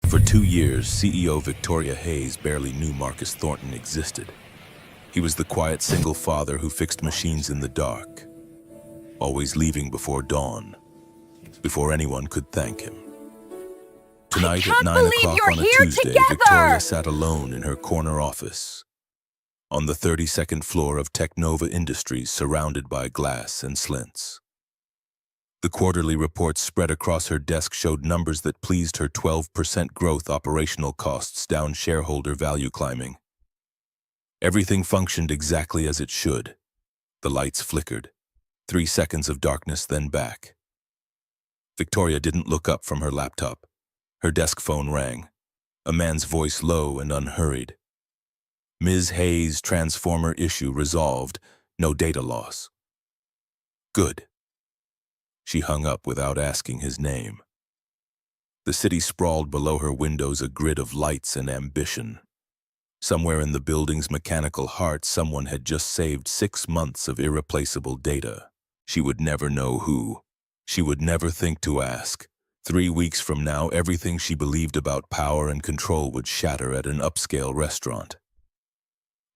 For 2 years, CEO Victoria Hayes barely knew Marcus Thornton existed. He was the quiet single father who fixed machines in the dark, always leaving before dawn, before anyone could thank him. Tonight at 9 o'clock on a Tuesday, Victoria sat alone in her corner office, on the 32nd floor of Technova Industries, surrounded by glass and slits. The quarterly reports spread across her desk showed numbers that pleased her: 12% growth, operational costs down, shareholder value climbing. Everything functioned exactly as it should. The lights flickered. 3 seconds of darkness, then back. Victoria didn't look up from her laptop. Her desk phone rang. A man's voice, low and unhurried. Ms. Hayes, transformer issue resolved. No data loss. Good. She hung up without asking his name. The city sprawled below her windows, a grid of lights and ambition. Somewhere in the building's mechanical heart, someone had just saved 6 months of irreplaceable data. She would never know who. She would never think to ask. 3 weeks from now, everything she believed about power and control would shatter at an upscale restaurant.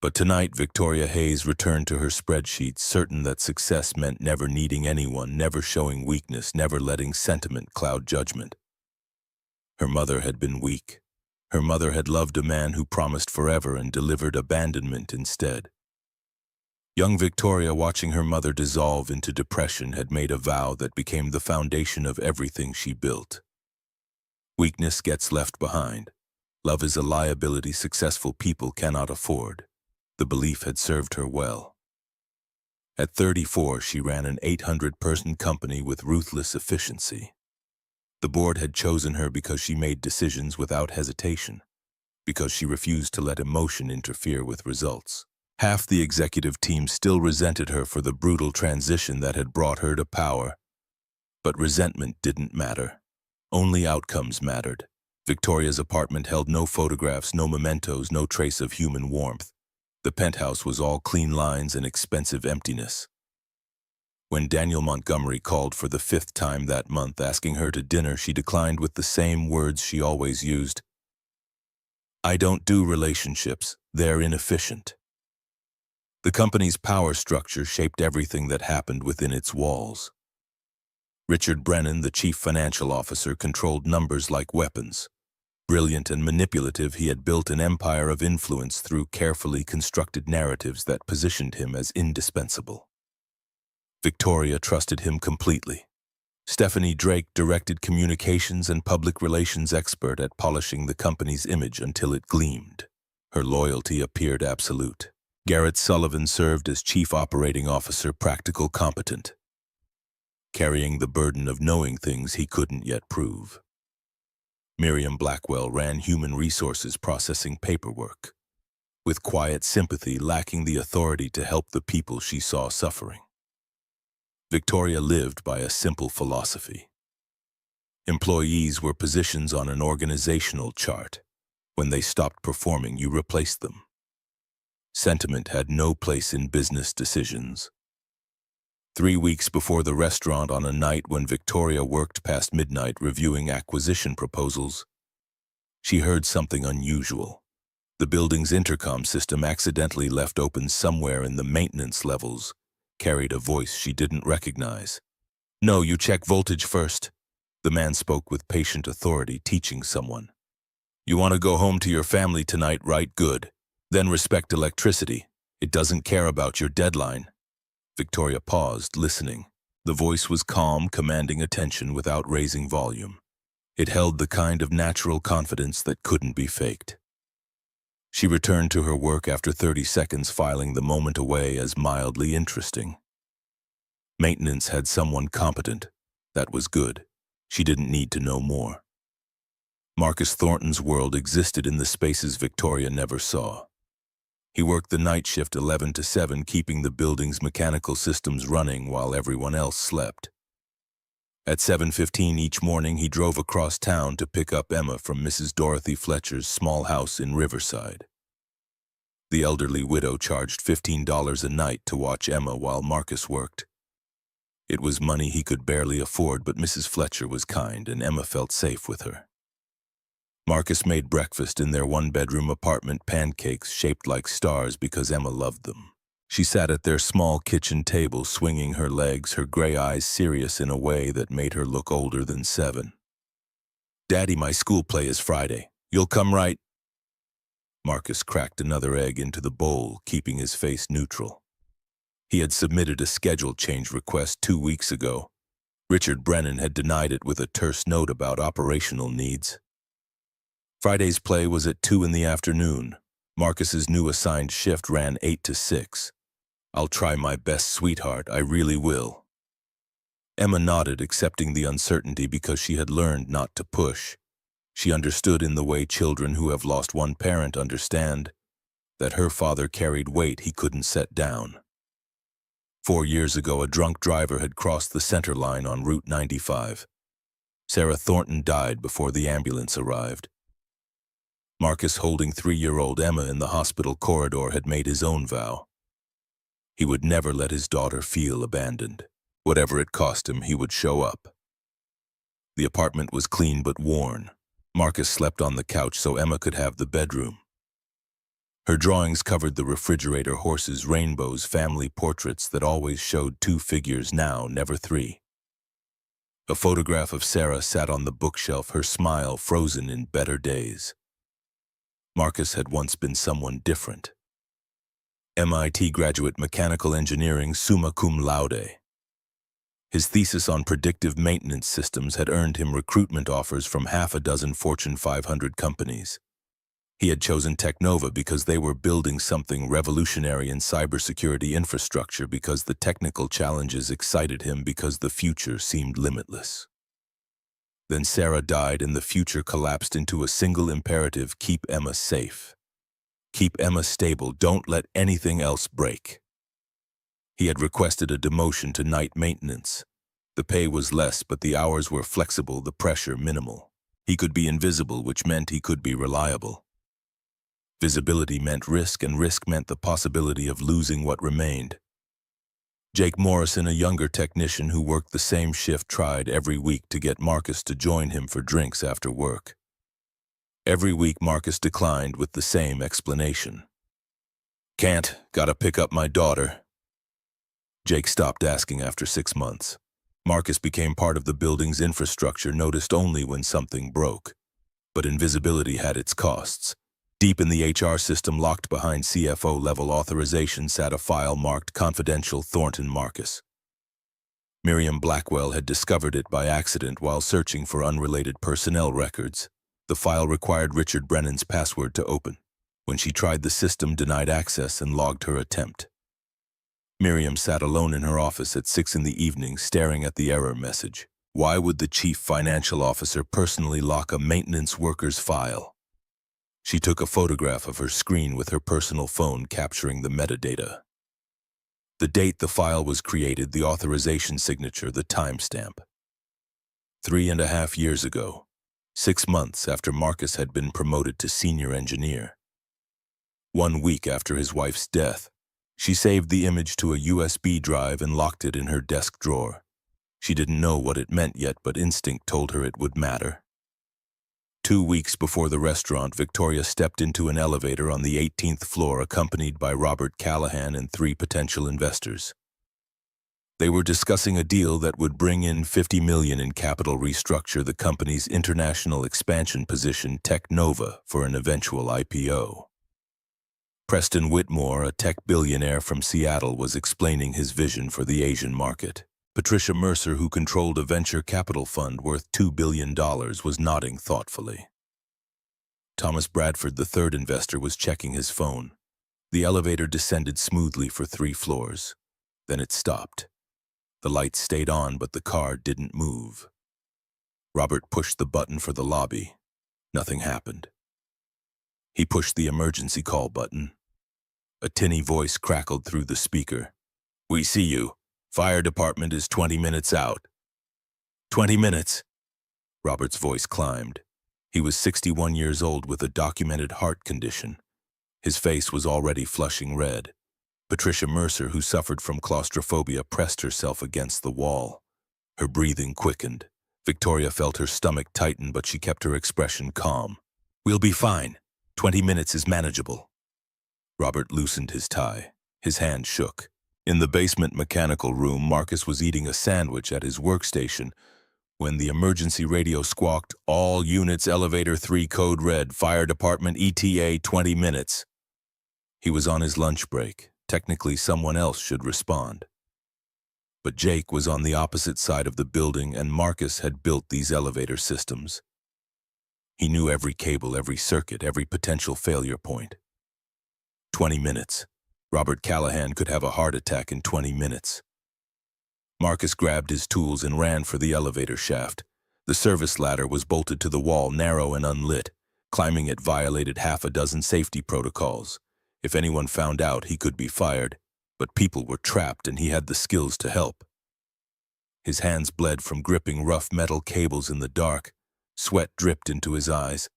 But tonight, Victoria Hayes returned to her spreadsheet, certain that success meant never needing anyone, never showing weakness, never letting sentiment cloud judgment. Her mother had been weak. Her mother had loved a man who promised forever and delivered abandonment instead. Young Victoria, watching her mother dissolve into depression, had made a vow that became the foundation of everything she built. Weakness gets left behind. Love is a liability successful people cannot afford. The belief had served her well. At 34, she ran an 800-person company with ruthless efficiency. The board had chosen her because she made decisions without hesitation, because she refused to let emotion interfere with results. Half the executive team still resented her for the brutal transition that had brought her to power. But resentment didn't matter. Only outcomes mattered. Victoria's apartment held no photographs, no mementos, no trace of human warmth. The penthouse was all clean lines and expensive emptiness. When Daniel Montgomery called for the 5th time that month, asking her to dinner, she declined with the same words she always used. "I don't do relationships. They're inefficient." The company's power structure shaped everything that happened within its walls. Richard Brennan, the chief financial officer, controlled numbers like weapons. Brilliant and manipulative, he had built an empire of influence through carefully constructed narratives that positioned him as indispensable. Victoria trusted him completely. Stephanie Drake, directed communications and public relations expert, at polishing the company's image until it gleamed. Her loyalty appeared absolute. Garrett Sullivan served as chief operating officer, practical, competent, carrying the burden of knowing things he couldn't yet prove. Miriam Blackwell ran human resources, processing paperwork, with quiet sympathy, lacking the authority to help the people she saw suffering. Victoria lived by a simple philosophy. Employees were positions on an organizational chart. When they stopped performing, you replaced them. Sentiment had no place in business decisions. 3 weeks before the restaurant, on a night when Victoria worked past midnight reviewing acquisition proposals, she heard something unusual. The building's intercom system, accidentally left open somewhere in the maintenance levels, carried a voice she didn't recognize. "No, you check voltage first." The man spoke with patient authority, teaching someone. "You want to go home to your family tonight, right? Good. Then respect electricity. It doesn't care about your deadline." Victoria paused, listening. The voice was calm, commanding attention without raising volume. It held the kind of natural confidence that couldn't be faked. She returned to her work after 30 seconds, filing the moment away as mildly interesting. Maintenance had someone competent. That was good. She didn't need to know more. Marcus Thornton's world existed in the spaces Victoria never saw. He worked the night shift 11 to 7, keeping the building's mechanical systems running while everyone else slept. At 7:15 each morning, he drove across town to pick up Emma from Mrs. Dorothy Fletcher's small house in Riverside. The elderly widow charged $15 a night to watch Emma while Marcus worked. It was money he could barely afford, but Mrs. Fletcher was kind and Emma felt safe with her. Marcus made breakfast in their one-bedroom apartment, pancakes shaped like stars because Emma loved them. She sat at their small kitchen table, swinging her legs, her gray eyes serious in a way that made her look older than 7. "Daddy, my school play is Friday. You'll come, right?" Marcus cracked another egg into the bowl, keeping his face neutral. He had submitted a schedule change request 2 weeks ago. Richard Brennan had denied it with a terse note about operational needs. Friday's play was at 2 in the afternoon. Marcus's new assigned shift ran 8 to 6. "I'll try my best, sweetheart, I really will." Emma nodded, accepting the uncertainty because she had learned not to push. She understood, in the way children who have lost one parent understand, that her father carried weight he couldn't set down. 4 years ago, a drunk driver had crossed the center line on Route 95. Sarah Thornton died before the ambulance arrived. Marcus, holding 3-year-old Emma in the hospital corridor, had made his own vow. He would never let his daughter feel abandoned. Whatever it cost him, he would show up. The apartment was clean but worn. Marcus slept on the couch so Emma could have the bedroom. Her drawings covered the refrigerator: horses, rainbows, family portraits that always showed 2 figures, now never 3. A photograph of Sarah sat on the bookshelf, her smile frozen in better days. Marcus had once been someone different. MIT graduate, mechanical engineering, summa cum laude. His thesis on predictive maintenance systems had earned him recruitment offers from half a dozen Fortune 500 companies. He had chosen Technova because they were building something revolutionary in cybersecurity infrastructure, because the technical challenges excited him, because the future seemed limitless. Then Sarah died and the future collapsed into a single imperative: keep Emma safe. Keep Emma stable, don't let anything else break. He had requested a demotion to night maintenance. The pay was less, but the hours were flexible, the pressure minimal. He could be invisible, which meant he could be reliable. Visibility meant risk, and risk meant the possibility of losing what remained. Jake Morrison, a younger technician who worked the same shift, tried every week to get Marcus to join him for drinks after work. Every week Marcus declined with the same explanation: "Can't, gotta pick up my daughter." Jake stopped asking after 6 months. Marcus became part of the building's infrastructure, noticed only when something broke. But invisibility had its costs. Deep in the HR system, locked behind CFO-level authorization, sat a file marked "Confidential Thornton Marcus." Miriam Blackwell had discovered it by accident while searching for unrelated personnel records. The file required Richard Brennan's password to open. When she tried, the system denied access and logged her attempt. Miriam sat alone in her office at 6 in the evening, staring at the error message. Why would the chief financial officer personally lock a maintenance worker's file? She took a photograph of her screen with her personal phone, capturing the metadata. The date the file was created, the authorization signature, the timestamp. 3.5 years ago, 6 months after Marcus had been promoted to senior engineer. 1 week after his wife's death, she saved the image to a USB drive and locked it in her desk drawer. She didn't know what it meant yet, but instinct told her it would matter. 2 weeks before the restaurant, Victoria stepped into an elevator on the 18th floor, accompanied by Robert Callahan and 3 potential investors. They were discussing a deal that would bring in $50 million in capital, restructure the company's international expansion position, Technova, for an eventual IPO. Preston Whitmore, a tech billionaire from Seattle, was explaining his vision for the Asian market. Patricia Mercer, who controlled a venture capital fund worth $2 billion, was nodding thoughtfully. Thomas Bradford, the third investor, was checking his phone. The elevator descended smoothly for 3 floors. Then it stopped. The lights stayed on, but the car didn't move. Robert pushed the button for the lobby. Nothing happened. He pushed the emergency call button. A tinny voice crackled through the speaker. "We see you. Fire department is 20 minutes out." 20 minutes? Robert's voice climbed. He was 61 years old with a documented heart condition. His face was already flushing red. Patricia Mercer, who suffered from claustrophobia, pressed herself against the wall. Her breathing quickened. Victoria felt her stomach tighten, but she kept her expression calm. We'll be fine. 20 minutes is manageable. Robert loosened his tie. His hand shook. In the basement mechanical room, Marcus was eating a sandwich at his workstation when the emergency radio squawked, "All units, elevator 3, code red, fire department ETA 20 minutes. He was on his lunch break. Technically, someone else should respond. But Jake was on the opposite side of the building, and Marcus had built these elevator systems. He knew every cable, every circuit, every potential failure point. 20 minutes. Robert Callahan could have a heart attack in 20 minutes. Marcus grabbed his tools and ran for the elevator shaft. The service ladder was bolted to the wall, narrow and unlit. Climbing it violated half a dozen safety protocols. If anyone found out, he could be fired. But people were trapped, and he had the skills to help. His hands bled from gripping rough metal cables in the dark. Sweat dripped into his eyes.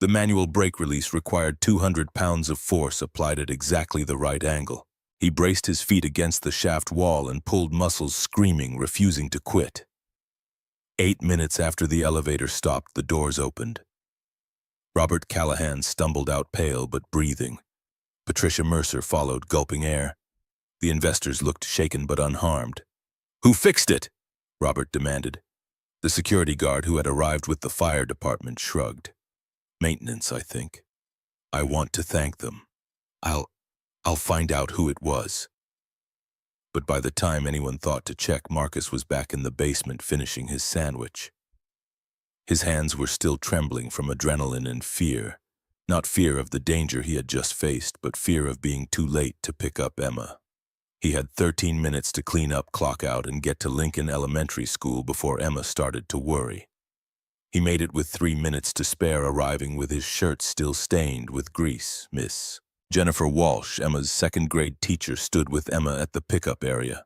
The manual brake release required 200 pounds of force applied at exactly the right angle. He braced his feet against the shaft wall and pulled muscles screaming, refusing to quit. 8 minutes after the elevator stopped, the doors opened. Robert Callahan stumbled out, pale but breathing. Patricia Mercer followed, gulping air. The investors looked shaken but unharmed. "Who fixed it?" Robert demanded. The security guard who had arrived with the fire department shrugged. "Maintenance, I think. I want to thank them. I'll find out who it was." But by the time anyone thought to check, Marcus was back in the basement finishing his sandwich. His hands were still trembling from adrenaline and fear. Not fear of the danger he had just faced, but fear of being too late to pick up Emma. He had 13 minutes to clean up, clock out, and get to Lincoln Elementary School before Emma started to worry. He made it with 3 minutes to spare, arriving with his shirt still stained with grease. Miss Jennifer Walsh, Emma's second-grade teacher, stood with Emma at the pickup area.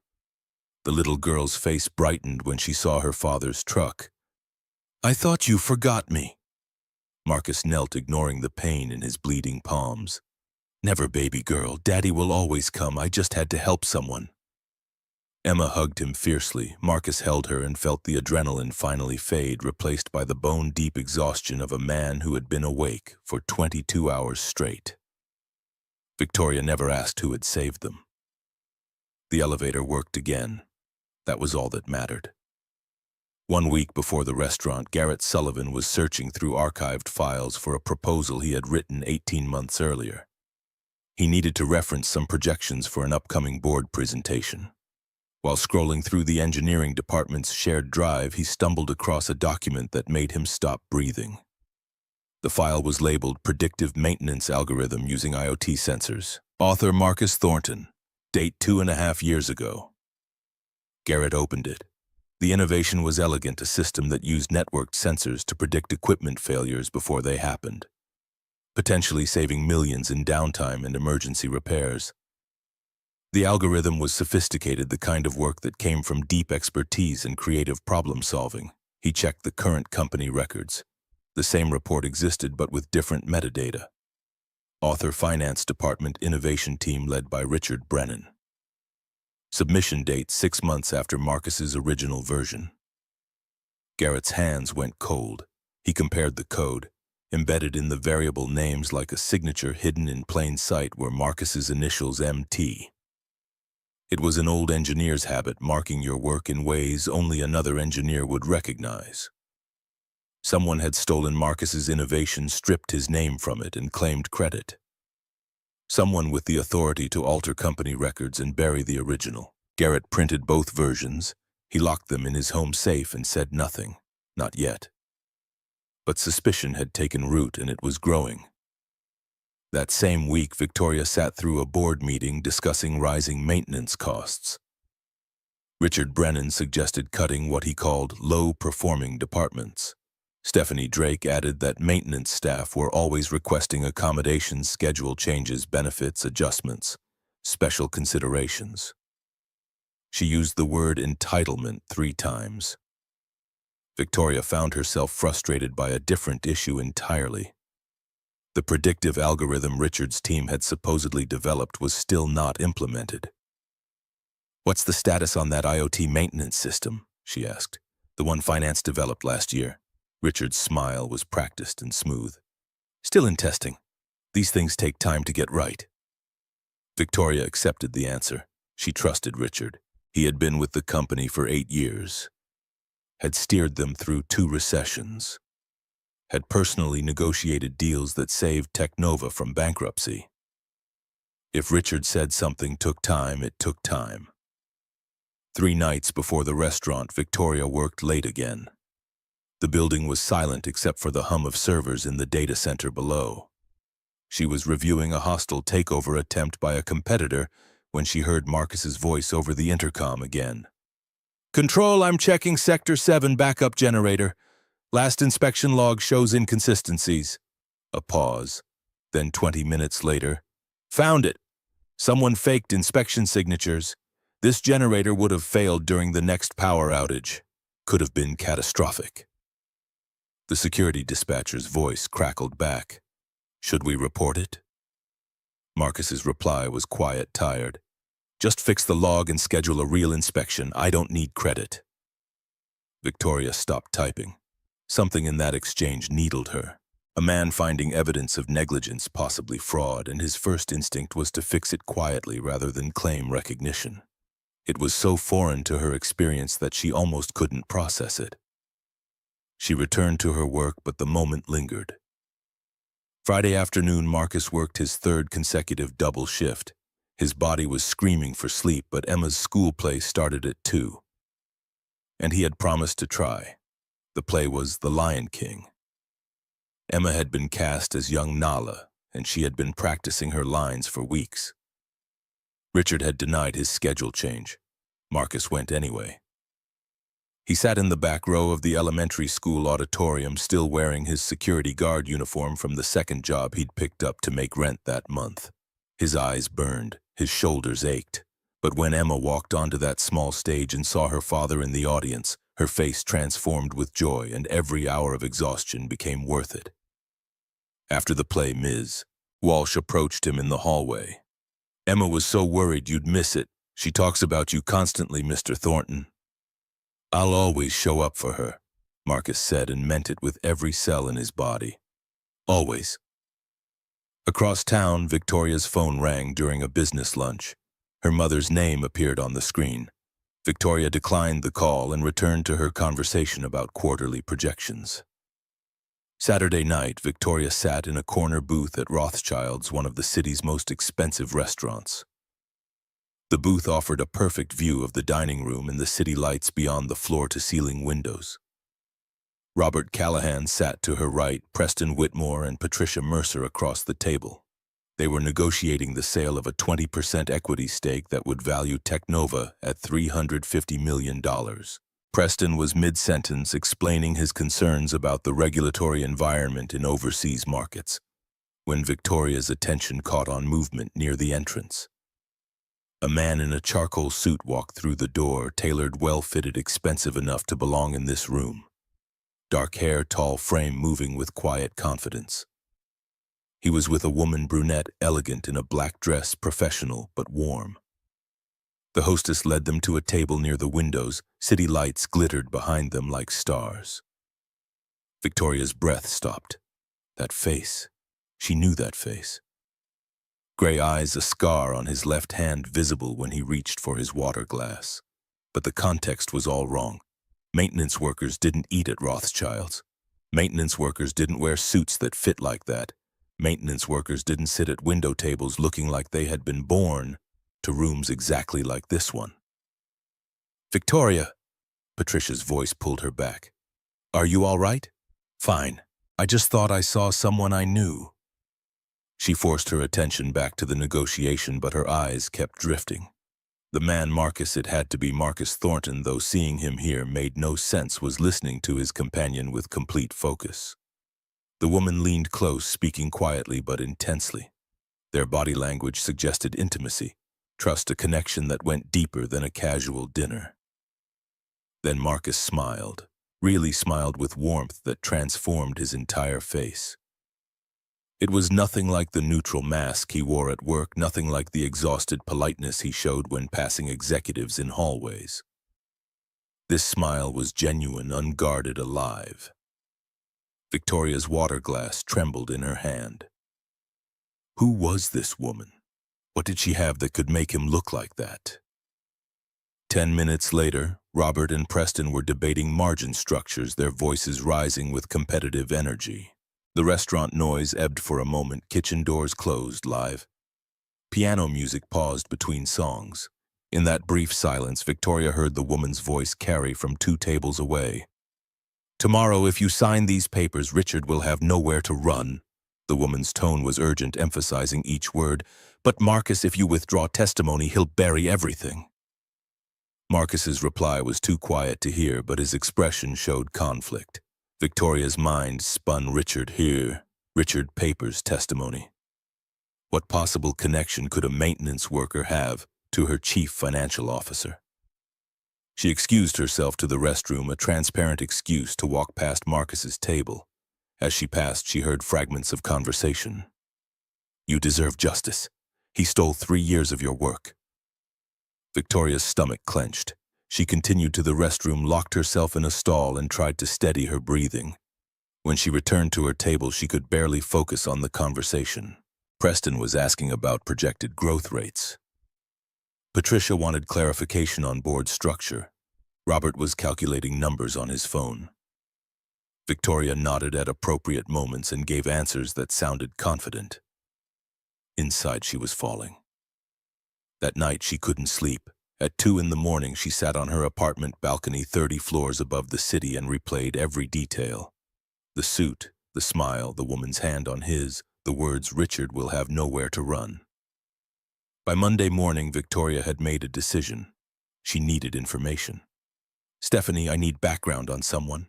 The little girl's face brightened when she saw her father's truck. "I thought you forgot me." Marcus knelt, ignoring the pain in his bleeding palms. "Never, baby girl. Daddy will always come. I just had to help someone." Emma hugged him fiercely. Marcus held her and felt the adrenaline finally fade, replaced by the bone-deep exhaustion of a man who had been awake for 22 hours straight. Victoria never asked who had saved them. The elevator worked again. That was all that mattered. 1 week before the restaurant, Garrett Sullivan was searching through archived files for a proposal he had written 18 months earlier. He needed to reference some projections for an upcoming board presentation. While scrolling through the engineering department's shared drive, he stumbled across a document that made him stop breathing. The file was labeled Predictive Maintenance Algorithm Using IoT Sensors. Author Marcus Thornton. Date 2.5 years ago. Garrett opened it. The innovation was elegant, a system that used networked sensors to predict equipment failures before they happened, potentially saving millions in downtime and emergency repairs. The algorithm was sophisticated, the kind of work that came from deep expertise and creative problem-solving. He checked the current company records. The same report existed, but with different metadata. Author Finance Department Innovation Team led by Richard Brennan. Submission date 6 months after Marcus's original version. Garrett's hands went cold. He compared the code. Embedded in the variable names like a signature hidden in plain sight were Marcus's initials MT. It was an old engineer's habit, marking your work in ways only another engineer would recognize. Someone had stolen Marcus's innovation, stripped his name from it, and claimed credit. Someone with the authority to alter company records and bury the original. Garrett printed both versions. He locked them in his home safe and said nothing. Not yet. But suspicion had taken root, and it was growing. That same week, Victoria sat through a board meeting discussing rising maintenance costs. Richard Brennan suggested cutting what he called low-performing departments. Stephanie Drake added that maintenance staff were always requesting accommodations, schedule changes, benefits, adjustments, special considerations. She used the word entitlement 3 times. Victoria found herself frustrated by a different issue entirely. The predictive algorithm Richard's team had supposedly developed was still not implemented. "What's the status on that IoT maintenance system?" she asked. "The one Finance developed last year." Richard's smile was practiced and smooth. Still in testing. These things take time to get right. Victoria accepted the answer. She trusted Richard. He had been with the company for 8 years, had steered them through 2 recessions, had personally negotiated deals that saved Technova from bankruptcy. If Richard said something took time, it took time. 3 nights before the restaurant, Victoria worked late again. The building was silent except for the hum of servers in the data center below. She was reviewing a hostile takeover attempt by a competitor when she heard Marcus's voice over the intercom again. "Control, I'm checking Sector 7 backup generator. Last inspection log shows inconsistencies." A pause. Then 20 minutes later, "Found it. Someone faked inspection signatures. This generator would have failed during the next power outage. Could have been catastrophic." The security dispatcher's voice crackled back. "Should we report it?" Marcus's reply was quiet, tired. "Just fix the log and schedule a real inspection. I don't need credit." Victoria stopped typing. Something in that exchange needled her. A man finding evidence of negligence, possibly fraud, and his first instinct was to fix it quietly rather than claim recognition. It was so foreign to her experience that she almost couldn't process it. She returned to her work, but the moment lingered. Friday afternoon, Marcus worked his 3rd consecutive double shift. His body was screaming for sleep, but Emma's school play started at 2. And he had promised to try. The play was The Lion King. Emma had been cast as young Nala, and she had been practicing her lines for weeks. Richard had denied his schedule change. Marcus went anyway. He sat in the back row of the elementary school auditorium, still wearing his security guard uniform from the 2nd job he'd picked up to make rent that month. His eyes burned, his shoulders ached. But when Emma walked onto that small stage and saw her father in the audience, her face transformed with joy, and every hour of exhaustion became worth it. After the play, Ms. Walsh approached him in the hallway. "Emma was so worried you'd miss it. She talks about you constantly, Mr. Thornton." "I'll always show up for her," Marcus said, and meant it with every cell in his body. "Always." Across town, Victoria's phone rang during a business lunch. Her mother's name appeared on the screen. Victoria declined the call and returned to her conversation about quarterly projections. Saturday night, Victoria sat in a corner booth at Rothschild's, one of the city's most expensive restaurants. The booth offered a perfect view of the dining room and the city lights beyond the floor-to-ceiling windows. Robert Callahan sat to her right, Preston Whitmore and Patricia Mercer across the table. They were negotiating the sale of a 20% equity stake that would value Technova at $350 million. Preston was mid-sentence explaining his concerns about the regulatory environment in overseas markets, when Victoria's attention caught on movement near the entrance. A man in a charcoal suit walked through the door, tailored, well-fitted, expensive enough to belong in this room. Dark hair, tall frame, moving with quiet confidence. He was with a woman, brunette, elegant in a black dress, professional but warm. The hostess led them to a table near the windows. City lights glittered behind them like stars. Victoria's breath stopped. That face. She knew that face. Gray eyes, a scar on his left hand visible when he reached for his water glass. But the context was all wrong. Maintenance workers didn't eat at Rothschild's. Maintenance workers didn't wear suits that fit like that. Maintenance workers didn't sit at window tables looking like they had been born to rooms exactly like this one. "Victoria," Patricia's voice pulled her back. "Are you all right?" "Fine. I just thought I saw someone I knew." She forced her attention back to the negotiation, but her eyes kept drifting. The man Marcus, it had to be Marcus Thornton, though seeing him here made no sense, was listening to his companion with complete focus. The woman leaned close, speaking quietly but intensely. Their body language suggested intimacy, trust, a connection that went deeper than a casual dinner. Then Marcus smiled, really smiled with warmth that transformed his entire face. It was nothing like the neutral mask he wore at work, nothing like the exhausted politeness he showed when passing executives in hallways. This smile was genuine, unguarded, alive. Victoria's water glass trembled in her hand. Who was this woman? What did she have that could make him look like that? 10 minutes later, Robert and Preston were debating margin structures, their voices rising with competitive energy. The restaurant noise ebbed for a moment, kitchen doors closed live. Piano music paused between songs. In that brief silence, Victoria heard the woman's voice carry from 2 tables away. "Tomorrow, if you sign these papers, Richard will have nowhere to run." The woman's tone was urgent, emphasizing each word. "But Marcus, if you withdraw testimony, he'll bury everything." Marcus's reply was too quiet to hear, but his expression showed conflict. Victoria's mind spun Richard here. Richard Papers' testimony. What possible connection could a maintenance worker have to her chief financial officer? She excused herself to the restroom, a transparent excuse to walk past Marcus's table. As she passed, she heard fragments of conversation. "You deserve justice. He stole 3 years of your work." Victoria's stomach clenched. She continued to the restroom, locked herself in a stall, and tried to steady her breathing. When she returned to her table, she could barely focus on the conversation. Preston was asking about projected growth rates. Patricia wanted clarification on board structure. Robert was calculating numbers on his phone. Victoria nodded at appropriate moments and gave answers that sounded confident. Inside, she was falling. That night, she couldn't sleep. At 2 in the morning, she sat on her apartment balcony 30 floors above the city and replayed every detail. The suit, the smile, the woman's hand on his, the words, "Richard will have nowhere to run." By Monday morning, Victoria had made a decision. She needed information. "Stephanie, I need background on someone."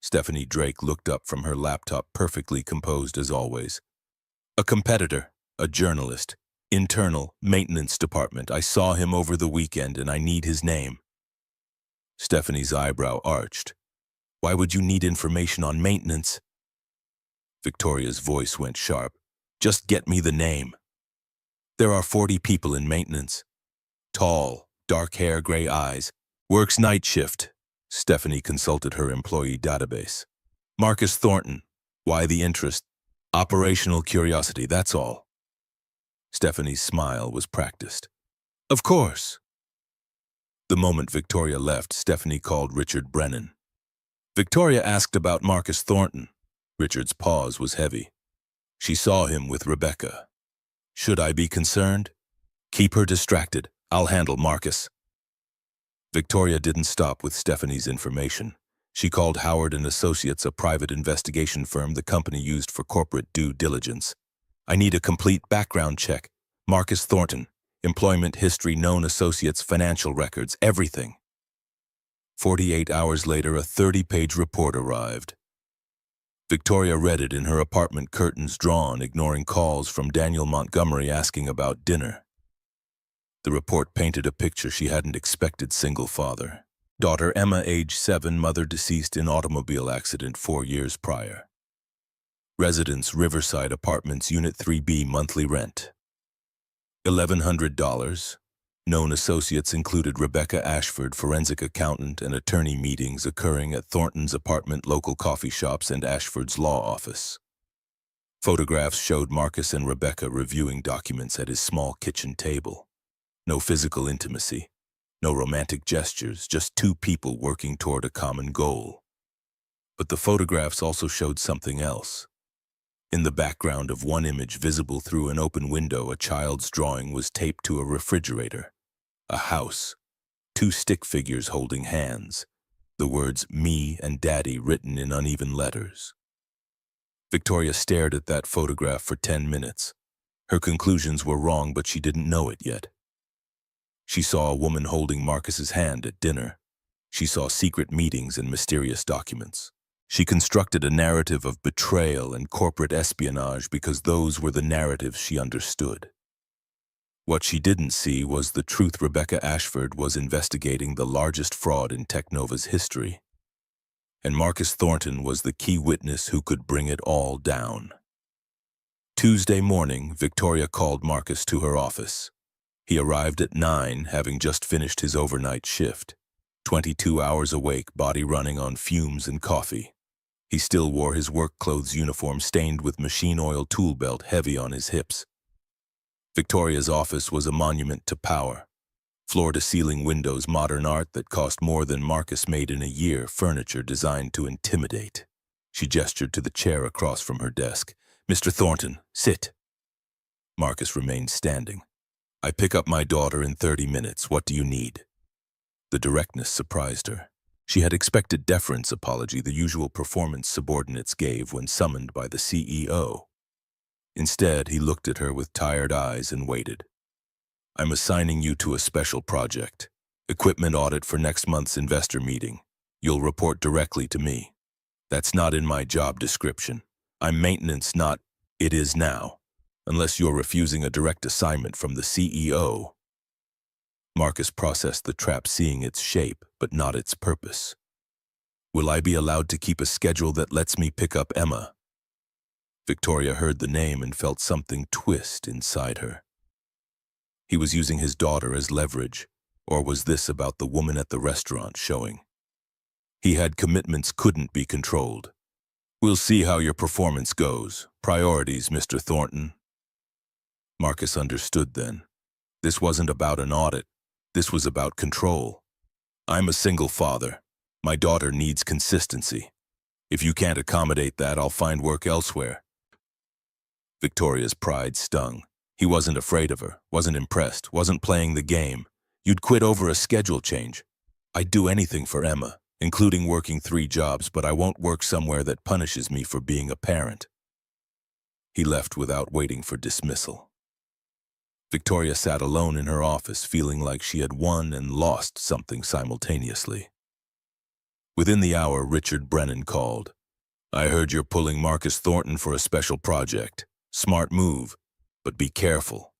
Stephanie Drake looked up from her laptop, perfectly composed as always. "A competitor, a journalist, internal, maintenance department. I saw him over the weekend and I need his name." Stephanie's eyebrow arched. "Why would you need information on maintenance?" Victoria's voice went sharp. "Just get me the name." "There are 40 people in maintenance. Tall, dark hair, gray eyes. Works night shift." Stephanie consulted her employee database. "Marcus Thornton. Why the interest?" "Operational curiosity, that's all." Stephanie's smile was practiced. "Of course." The moment Victoria left, Stephanie called Richard Brennan. Victoria asked about Marcus Thornton. Richard's pause was heavy. "She saw him with Rebecca." "Should I be concerned?" "Keep her distracted. I'll handle Marcus." Victoria didn't stop with Stephanie's information. She called Howard & Associates, a private investigation firm the company used for corporate due diligence. "I need a complete background check. Marcus Thornton, employment history, known associates, financial records, everything." 48 hours later, a 30-page report arrived. Victoria read it in her apartment, curtains drawn, ignoring calls from Daniel Montgomery asking about dinner. The report painted a picture she hadn't expected. Single father. Daughter Emma, age 7, mother deceased in automobile accident 4 years prior. Residence, Riverside Apartments, Unit 3B, monthly rent $1,100. Known associates included Rebecca Ashford, forensic accountant, and attorney. Meetings occurring at Thornton's apartment, local coffee shops, and Ashford's law office. Photographs showed Marcus and Rebecca reviewing documents at his small kitchen table. No physical intimacy, no romantic gestures, just 2 people working toward a common goal. But the photographs also showed something else. In the background of one image, visible through an open window, a child's drawing was taped to a refrigerator. A house, 2 stick figures holding hands, the words "me" and "daddy" written in uneven letters. Victoria stared at that photograph for 10 minutes. Her conclusions were wrong, but she didn't know it yet. She saw a woman holding Marcus's hand at dinner. She saw secret meetings and mysterious documents. She constructed a narrative of betrayal and corporate espionage because those were the narratives she understood. What she didn't see was the truth. Rebecca Ashford was investigating the largest fraud in Technova's history. And Marcus Thornton was the key witness who could bring it all down. Tuesday morning, Victoria called Marcus to her office. He arrived at 9, having just finished his overnight shift. 22 hours awake, body running on fumes and coffee. He still wore his work clothes uniform stained with machine oil tool belt heavy on his hips. Victoria's office was a monument to power. Floor-to-ceiling windows, modern art that cost more than Marcus made in a year, furniture designed to intimidate. She gestured to the chair across from her desk. "Mr. Thornton, sit." Marcus remained standing. "I pick up my daughter in 30 minutes. What do you need?" The directness surprised her. She had expected deference apology, the usual performance subordinates gave when summoned by the CEO. Instead, he looked at her with tired eyes and waited. "I'm assigning you to a special project. Equipment audit for next month's investor meeting. You'll report directly to me. That's not in my job description. I'm maintenance, not it is now, unless you're refusing a direct assignment from the CEO." Marcus processed the trap, seeing its shape, but not its purpose. "Will I be allowed to keep a schedule that lets me pick up Emma?" Victoria heard the name and felt something twist inside her. He was using his daughter as leverage, or was this about the woman at the restaurant showing? He had commitments couldn't be controlled. "We'll see how your performance goes. Priorities, Mr. Thornton." Marcus understood then. This wasn't about an audit. This was about control. "I'm a single father. My daughter needs consistency. If you can't accommodate that, I'll find work elsewhere." Victoria's pride stung. He wasn't afraid of her, wasn't impressed, wasn't playing the game. "You'd quit over a schedule change." "I'd do anything for Emma, including working 3 jobs, but I won't work somewhere that punishes me for being a parent." He left without waiting for dismissal. Victoria sat alone in her office, feeling like she had won and lost something simultaneously. Within the hour, Richard Brennan called. "I heard you're pulling Marcus Thornton for a special project. Smart move. But be careful."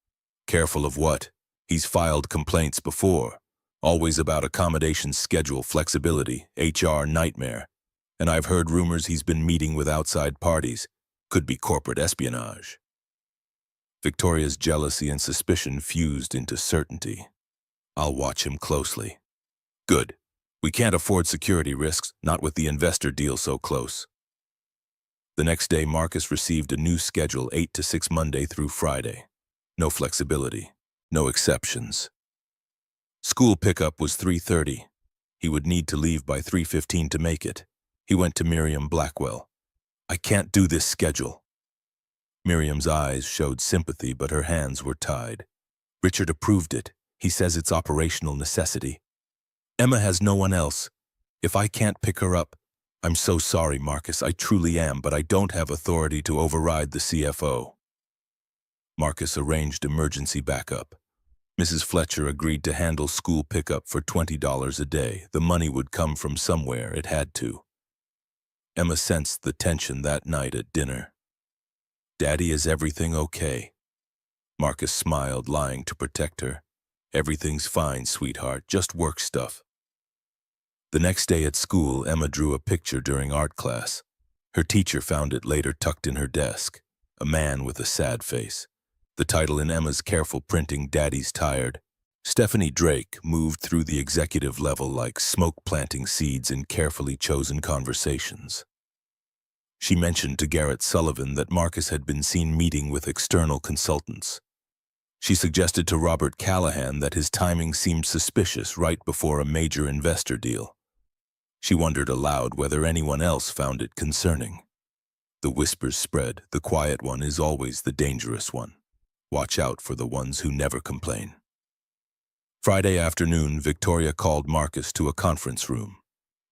"Careful of what?" "He's filed complaints before. Always about accommodation schedule, flexibility, HR nightmare. And I've heard rumors he's been meeting with outside parties. Could be corporate espionage." Victoria's jealousy and suspicion fused into certainty. "I'll watch him closely." "Good. We can't afford security risks, not with the investor deal so close." The next day, Marcus received a new schedule, 8 to 6 Monday through Friday. No flexibility, no exceptions. School pickup was 3:30. He would need to leave by 3:15 to make it. He went to Miriam Blackwell. "I can't do this schedule." Miriam's eyes showed sympathy, but her hands were tied. "Richard approved it. He says it's operational necessity. Emma has no one else. If I can't pick her up..." "I'm so sorry, Marcus, I truly am, but I don't have authority to override the CFO." Marcus arranged emergency backup. Mrs. Fletcher agreed to handle school pickup for $20 a day. The money would come from somewhere, it had to. Emma sensed the tension that night at dinner. "Daddy, is everything okay?" Marcus smiled, lying to protect her. "Everything's fine, sweetheart, just work stuff." The next day at school, Emma drew a picture during art class. Her teacher found it later tucked in her desk. A man with a sad face. The title in Emma's careful printing, "Daddy's Tired." Stephanie Drake moved through the executive level like smoke planting seeds in carefully chosen conversations. She mentioned to Garrett Sullivan that Marcus had been seen meeting with external consultants. She suggested to Robert Callahan that his timing seemed suspicious right before a major investor deal. She wondered aloud whether anyone else found it concerning. The whispers spread. The quiet one is always the dangerous one. Watch out for the ones who never complain. Friday afternoon, Victoria called Marcus to a conference room.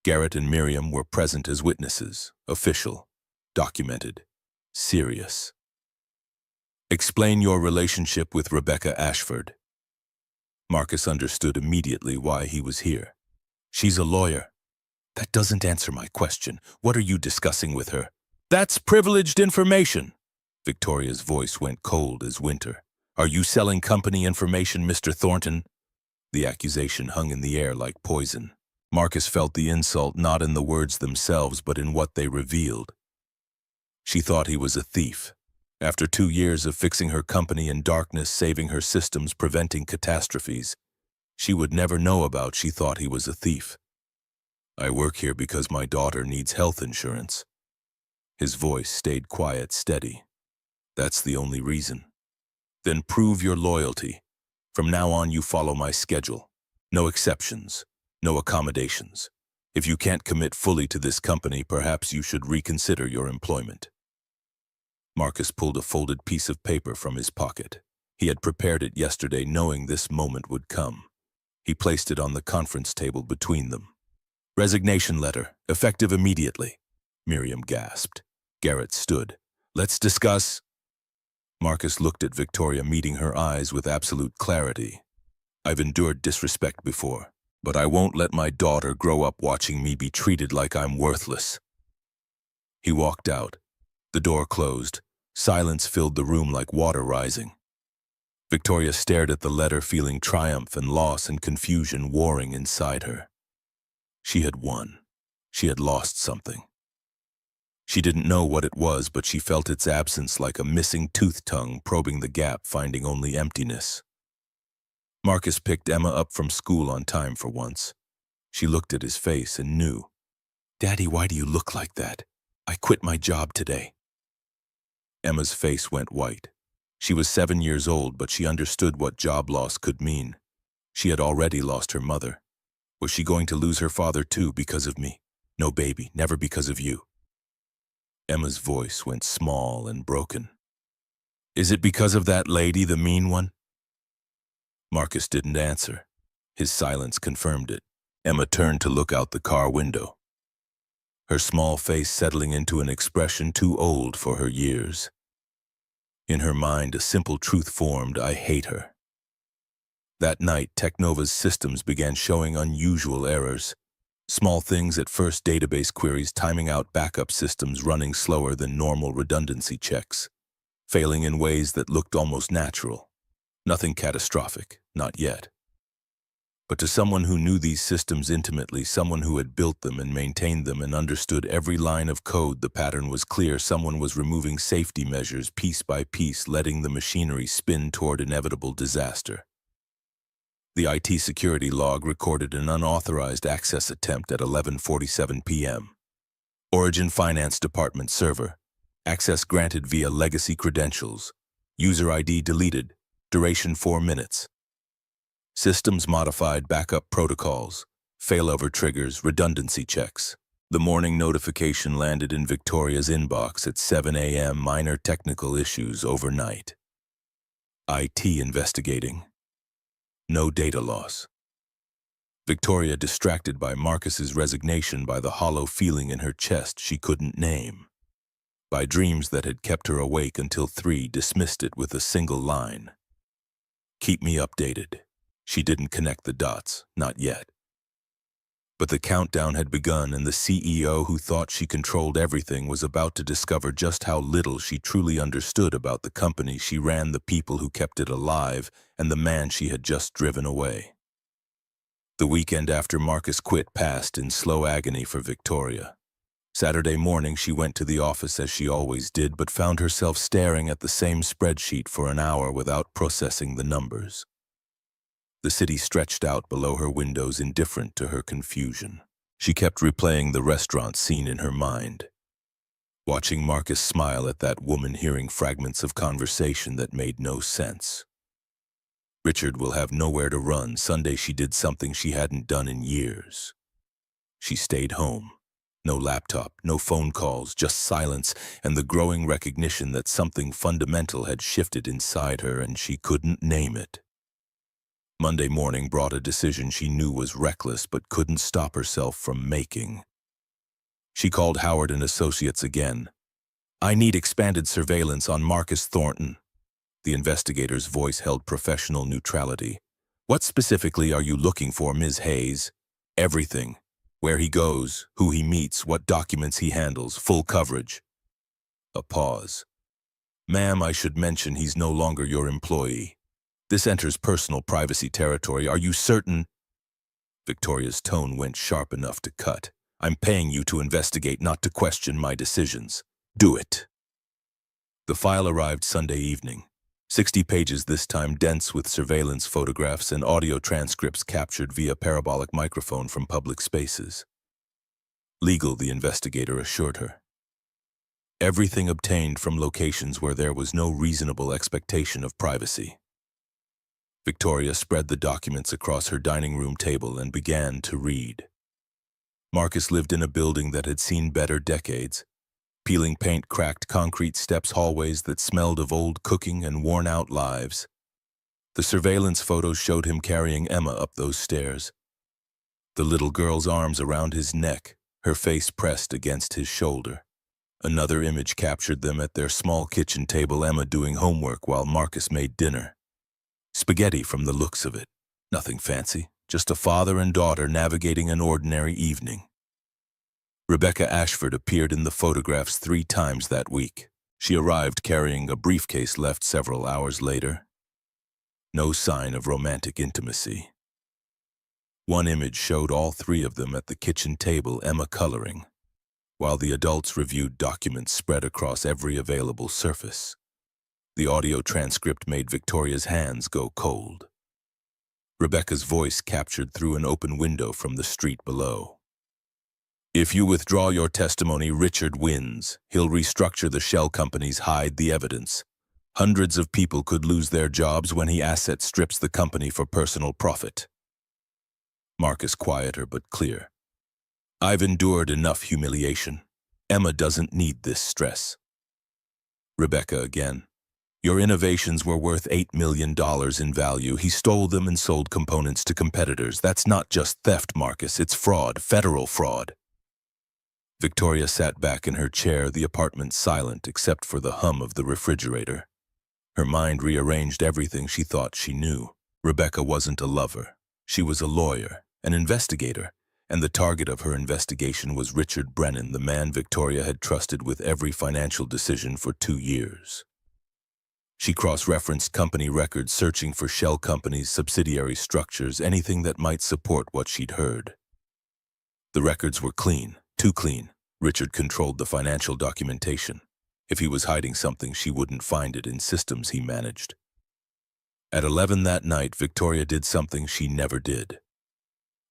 Garrett and Miriam were present as witnesses, official, documented, serious. "Explain your relationship with Rebecca Ashford." Marcus understood immediately why he was here. "She's a lawyer." "That doesn't answer my question. What are you discussing with her?" "That's privileged information." Victoria's voice went cold as winter. "Are you selling company information, Mr. Thornton?" The accusation hung in the air like poison. Marcus felt the insult not in the words themselves, but in what they revealed. She thought he was a thief. After 2 years of fixing her company in darkness, saving her systems, preventing catastrophes, she would never know about. She thought he was a thief. "I work here because my daughter needs health insurance." His voice stayed quiet, steady. That's the only reason. Then prove your loyalty. From now on, you follow my schedule. No exceptions, no accommodations. If you can't commit fully to this company, perhaps you should reconsider your employment. Marcus pulled a folded piece of paper from his pocket. He had prepared it yesterday, knowing this moment would come. He placed it on the conference table between them. Resignation letter, effective immediately. Miriam gasped. Garrett stood. Let's discuss. Marcus looked at Victoria, meeting her eyes with absolute clarity. I've endured disrespect before, but I won't let my daughter grow up watching me be treated like I'm worthless. He walked out. The door closed. Silence filled the room like water rising. Victoria stared at the letter, feeling triumph and loss and confusion warring inside her. She had won. She had lost something. She didn't know what it was, but she felt its absence like a missing tooth tongue probing the gap, finding only emptiness. Marcus picked Emma up from school on time for once. She looked at his face and knew. Daddy, why do you look like that? I quit my job today. Emma's face went white. She was 7 years old, but she understood what job loss could mean. She had already lost her mother. Was she going to lose her father too because of me? No, baby, never because of you. Emma's voice went small and broken. Is it because of that lady, the mean one? Marcus didn't answer. His silence confirmed it. Emma turned to look out the car window. Her small face settling into an expression too old for her years. In her mind, a simple truth formed: I hate her. That night, Technova's systems began showing unusual errors. Small things at first: database queries timing out, backup systems running slower than normal, redundancy checks, failing in ways that looked almost natural. Nothing catastrophic, not yet. But to someone who knew these systems intimately, someone who had built them and maintained them and understood every line of code, the pattern was clear. Someone was removing safety measures piece by piece, letting the machinery spin toward inevitable disaster. The IT security log recorded an unauthorized access attempt at 11:47 p.m. Origin Finance Department server. Access granted via legacy credentials. User ID deleted. Duration 4 minutes. Systems modified, backup protocols, failover triggers, redundancy checks. The morning notification landed in Victoria's inbox at 7 a.m. Minor technical issues overnight. IT investigating. No data loss. Victoria, distracted by Marcus's resignation, by the hollow feeling in her chest she couldn't name, by dreams that had kept her awake until 3, dismissed it with a single line. Keep me updated. She didn't connect the dots, not yet. But the countdown had begun, and the CEO who thought she controlled everything was about to discover just how little she truly understood about the company she ran, the people who kept it alive, and the man she had just driven away. The weekend after Marcus quit passed in slow agony for Victoria. Saturday morning she went to the office as she always did, but found herself staring at the same spreadsheet for an hour without processing the numbers. The city stretched out below her windows, indifferent to her confusion. She kept replaying the restaurant scene in her mind, watching Marcus smile at that woman, hearing fragments of conversation that made no sense. Richard will have nowhere to run. Sunday she did something she hadn't done in years. She stayed home. No laptop, no phone calls, just silence and the growing recognition that something fundamental had shifted inside her and she couldn't name it. Monday morning brought a decision she knew was reckless but couldn't stop herself from making. She called Howard and Associates again. I need expanded surveillance on Marcus Thornton. The investigator's voice held professional neutrality. What specifically are you looking for, Ms. Hayes? Everything. Where he goes, who he meets, what documents he handles, full coverage. A pause. Ma'am, I should mention he's no longer your employee. This enters personal privacy territory. Are you certain? Victoria's tone went sharp enough to cut. I'm paying you to investigate, not to question my decisions. Do it. The file arrived Sunday evening. 60 pages this time, dense with surveillance photographs and audio transcripts captured via parabolic microphone from public spaces. Legal, the investigator assured her. Everything obtained from locations where there was no reasonable expectation of privacy. Victoria spread the documents across her dining room table and began to read. Marcus lived in a building that had seen better decades. Peeling paint cracked concrete steps, hallways that smelled of old cooking and worn-out lives. The surveillance photos showed him carrying Emma up those stairs. The little girl's arms around his neck, her face pressed against his shoulder. Another image captured them at their small kitchen table, Emma doing homework while Marcus made dinner. Spaghetti from the looks of it. Nothing fancy, just a father and daughter navigating an ordinary evening. Rebecca Ashford appeared in the photographs 3 times that week. She arrived carrying a briefcase left several hours later. No sign of romantic intimacy. One image showed all 3 of them at the kitchen table, Emma coloring, while the adults reviewed documents spread across every available surface. The audio transcript made Victoria's hands go cold. Rebecca's voice captured through an open window from the street below. If you withdraw your testimony, Richard wins. He'll restructure the shell companies, hide the evidence. Hundreds of people could lose their jobs when he asset strips the company for personal profit. Marcus quieter but clear. I've endured enough humiliation. Emma doesn't need this stress. Rebecca again. Your innovations were worth $8 million in value. He stole them and sold components to competitors. That's not just theft, Marcus. It's fraud, federal fraud. Victoria sat back in her chair, the apartment silent except for the hum of the refrigerator. Her mind rearranged everything she thought she knew. Rebecca wasn't a lover. She was a lawyer, an investigator, and the target of her investigation was Richard Brennan, the man Victoria had trusted with every financial decision for 2 years. She cross-referenced company records, searching for shell companies, subsidiary structures, anything that might support what she'd heard. The records were clean, too clean. Richard controlled the financial documentation. If he was hiding something, she wouldn't find it in systems he managed. At 11 that night, Victoria did something she never did.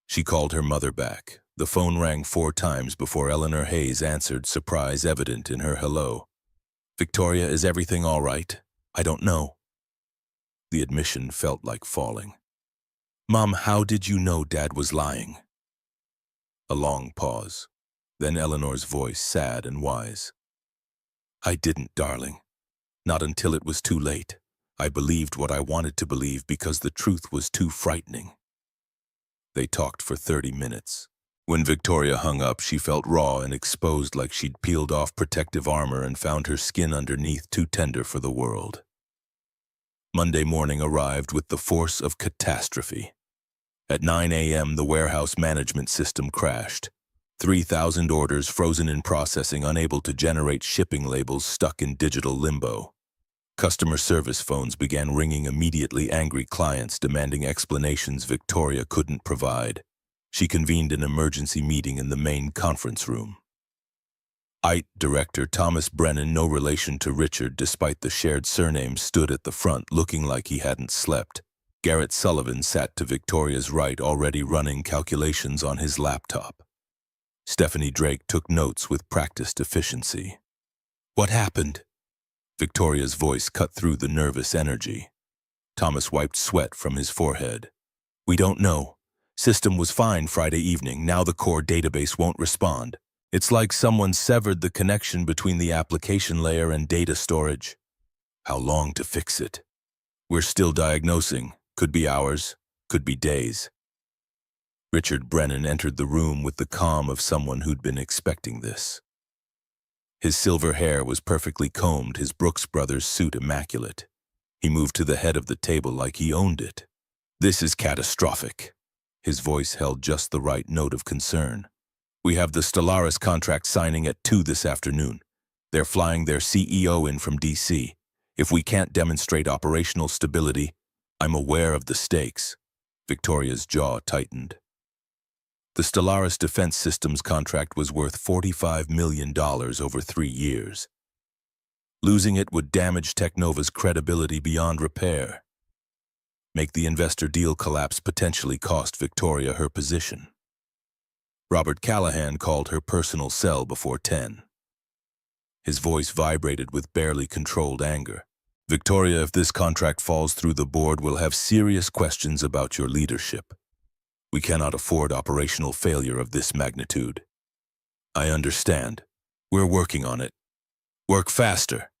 She called her mother back. The phone rang 4 times before Eleanor Hayes answered, surprise evident in her hello. Victoria, is everything all right? I don't know. The admission felt like falling. Mom, how did you know Dad was lying? A long pause. Then Eleanor's voice, sad and wise. I didn't, darling. Not until it was too late. I believed what I wanted to believe because the truth was too frightening. They talked for 30 minutes. When Victoria hung up, she felt raw and exposed, like she'd peeled off protective armor and found her skin underneath too tender for the world. Monday morning arrived with the force of catastrophe. At 9 a.m., the warehouse management system crashed. 3,000 orders frozen in processing, unable to generate shipping labels, stuck in digital limbo. Customer service phones began ringing immediately, angry clients demanding explanations Victoria couldn't provide. She convened an emergency meeting in the main conference room. IT Director Thomas Brennan, no relation to Richard despite the shared surname, stood at the front looking like he hadn't slept. Garrett Sullivan sat to Victoria's right, already running calculations on his laptop. Stephanie Drake took notes with practiced efficiency. What happened? Victoria's voice cut through the nervous energy. Thomas wiped sweat from his forehead. We don't know. System was fine Friday evening. Now the core database won't respond. It's like someone severed the connection between the application layer and data storage. How long to fix it? We're still diagnosing. Could be hours, could be days. Richard Brennan entered the room with the calm of someone who'd been expecting this. His silver hair was perfectly combed, his Brooks Brothers suit immaculate. He moved to the head of the table like he owned it. This is catastrophic. His voice held just the right note of concern. We have the Stellaris contract signing at 2 this afternoon. They're flying their CEO in from DC. If we can't demonstrate operational stability, I'm aware of the stakes. Victoria's jaw tightened. The Stellaris Defense Systems contract was worth $45 million over 3 years. Losing it would damage Technova's credibility beyond repair. Make the investor deal collapse, potentially cost Victoria her position. Robert Callahan called her personal cell before 10. His voice vibrated with barely controlled anger. "Victoria, if this contract falls through the board, we'll have serious questions about your leadership. We cannot afford operational failure of this magnitude." "I understand. We're working on it. Work faster."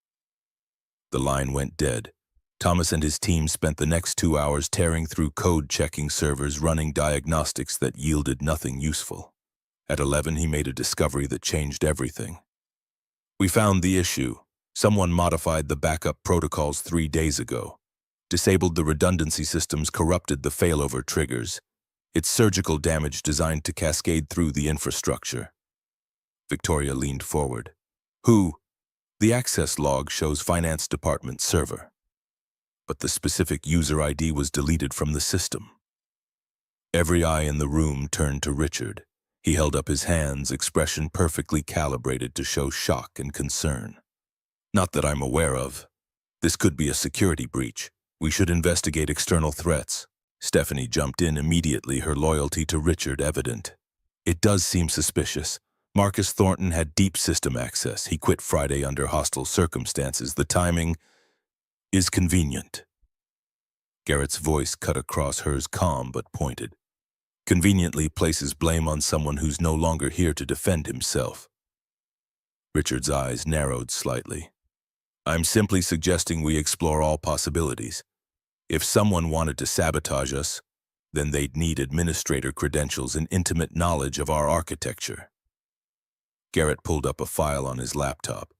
The line went dead. Thomas and his team spent the next 2 hours tearing through code-checking servers, running diagnostics that yielded nothing useful. At 11, he made a discovery that changed everything. "We found the issue. Someone modified the backup protocols 3 days ago. Disabled the redundancy systems, corrupted the failover triggers. It's surgical damage designed to cascade through the infrastructure." Victoria leaned forward. "Who?" "The access log shows finance department server. But the specific user ID was deleted from the system." Every eye in the room turned to Richard. He held up his hands, expression perfectly calibrated to show shock and concern. "Not that I'm aware of. This could be a security breach. We should investigate external threats." Stephanie jumped in immediately, her loyalty to Richard evident. "It does seem suspicious. Marcus Thornton had deep system access. He quit Friday under hostile circumstances. The timing is convenient." Garrett's voice cut across hers, calm but pointed. "Conveniently places blame on someone who's no longer here to defend himself." Richard's eyes narrowed slightly. "I'm simply suggesting we explore all possibilities. If someone wanted to sabotage us, then they'd need administrator credentials and intimate knowledge of our architecture." Garrett pulled up a file on his laptop.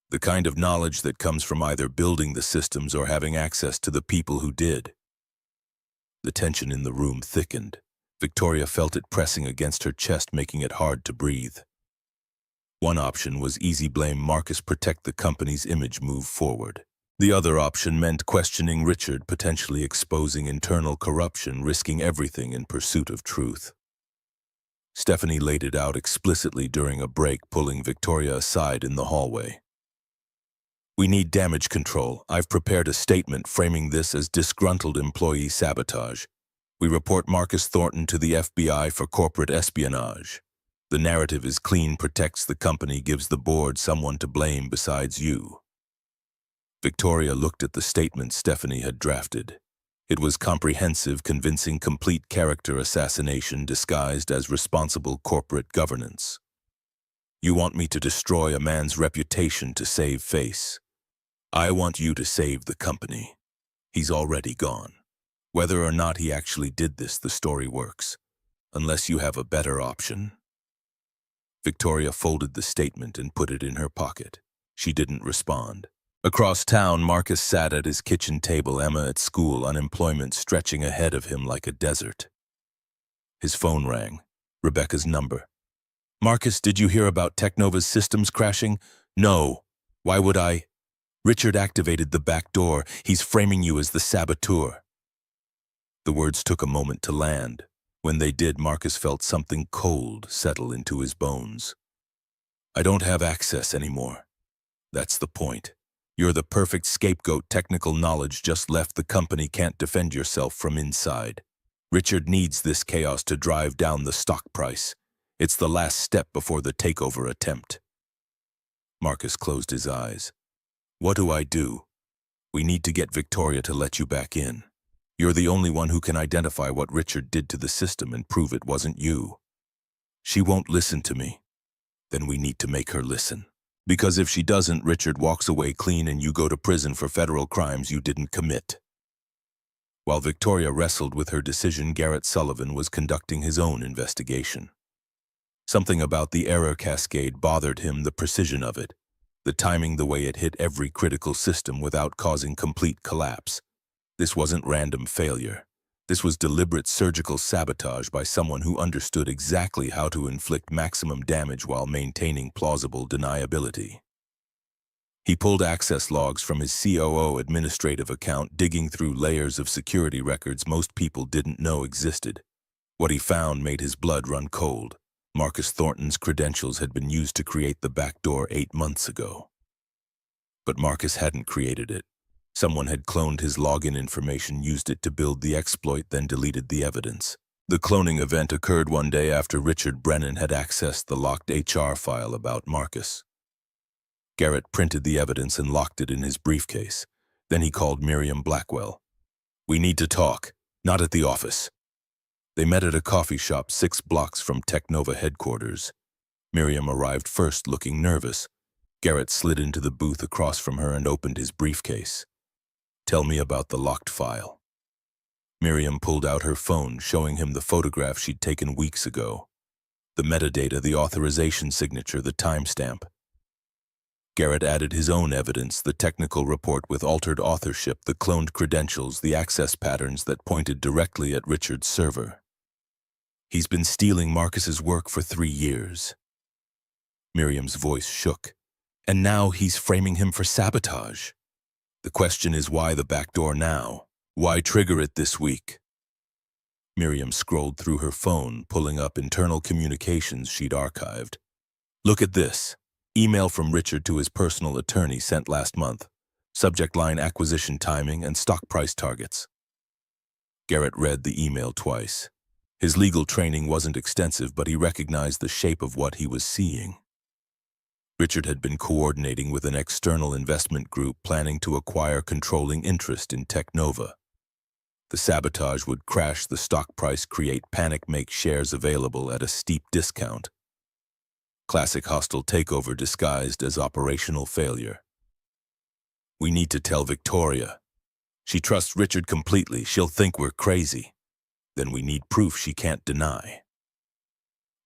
"The kind of knowledge that comes from either building the systems or having access to the people who did." The tension in the room thickened. Victoria felt it pressing against her chest, making it hard to breathe. One option was easy blame Marcus, protect the company's image, move forward. The other option meant questioning Richard, potentially exposing internal corruption, risking everything in pursuit of truth. Stephanie laid it out explicitly during a break, pulling Victoria aside in the hallway. "We need damage control. I've prepared a statement framing this as disgruntled employee sabotage. We report Marcus Thornton to the FBI for corporate espionage. The narrative is clean, protects the company, gives the board someone to blame besides you." Victoria looked at the statement Stephanie had drafted. It was comprehensive, convincing, complete character assassination disguised as responsible corporate governance. "You want me to destroy a man's reputation to save face. I want you to save the company. He's already gone. Whether or not he actually did this, the story works. Unless you have a better option." Victoria folded the statement and put it in her pocket. She didn't respond. Across town, Marcus sat at his kitchen table, Emma at school, unemployment stretching ahead of him like a desert. His phone rang. Rebecca's number. "Marcus, did you hear about Technova's systems crashing?" "No. Why would I?" "Richard activated the back door. He's framing you as the saboteur." The words took a moment to land. When they did, Marcus felt something cold settle into his bones. "I don't have access anymore. That's the point. You're the perfect scapegoat. Technical knowledge just left the company. Can't defend yourself from inside. Richard needs this chaos to drive down the stock price. It's the last step before the takeover attempt." Marcus closed his eyes. "What do I do?" "We need to get Victoria to let you back in. You're the only one who can identify what Richard did to the system and prove it wasn't you." "She won't listen to me." "Then we need to make her listen. Because if she doesn't, Richard walks away clean and you go to prison for federal crimes you didn't commit." While Victoria wrestled with her decision, Garrett Sullivan was conducting his own investigation. Something about the error cascade bothered him, the precision of it, the timing, the way it hit every critical system without causing complete collapse. This wasn't random failure. This was deliberate surgical sabotage by someone who understood exactly how to inflict maximum damage while maintaining plausible deniability. He pulled access logs from his COO administrative account, digging through layers of security records most people didn't know existed. What he found made his blood run cold. Marcus Thornton's credentials had been used to create the backdoor 8 months ago. But Marcus hadn't created it. Someone had cloned his login information, used it to build the exploit, then deleted the evidence. The cloning event occurred one day after Richard Brennan had accessed the locked HR file about Marcus. Garrett printed the evidence and locked it in his briefcase. Then he called Miriam Blackwell. "We need to talk, not at the office." They met at a coffee shop 6 blocks from Technova headquarters. Miriam arrived first, looking nervous. Garrett slid into the booth across from her and opened his briefcase. "Tell me about the locked file." Miriam pulled out her phone, showing him the photograph she'd taken weeks ago. The metadata, the authorization signature, the timestamp. Garrett added his own evidence, the technical report with altered authorship, the cloned credentials, the access patterns that pointed directly at Richard's server. "He's been stealing Marcus's work for 3 years." Miriam's voice shook. "And now he's framing him for sabotage. The question is, why the back door now? Why trigger it this week?" Miriam scrolled through her phone, pulling up internal communications she'd archived. "Look at this. Email from Richard to his personal attorney sent last month. Subject line: acquisition timing and stock price targets." Garrett read the email twice. His legal training wasn't extensive, but he recognized the shape of what he was seeing. Richard had been coordinating with an external investment group planning to acquire controlling interest in Technova. The sabotage would crash the stock price, create panic, make shares available at a steep discount. Classic hostile takeover disguised as operational failure. "We need to tell Victoria. She trusts Richard completely. She'll think we're crazy. Then we need proof she can't deny."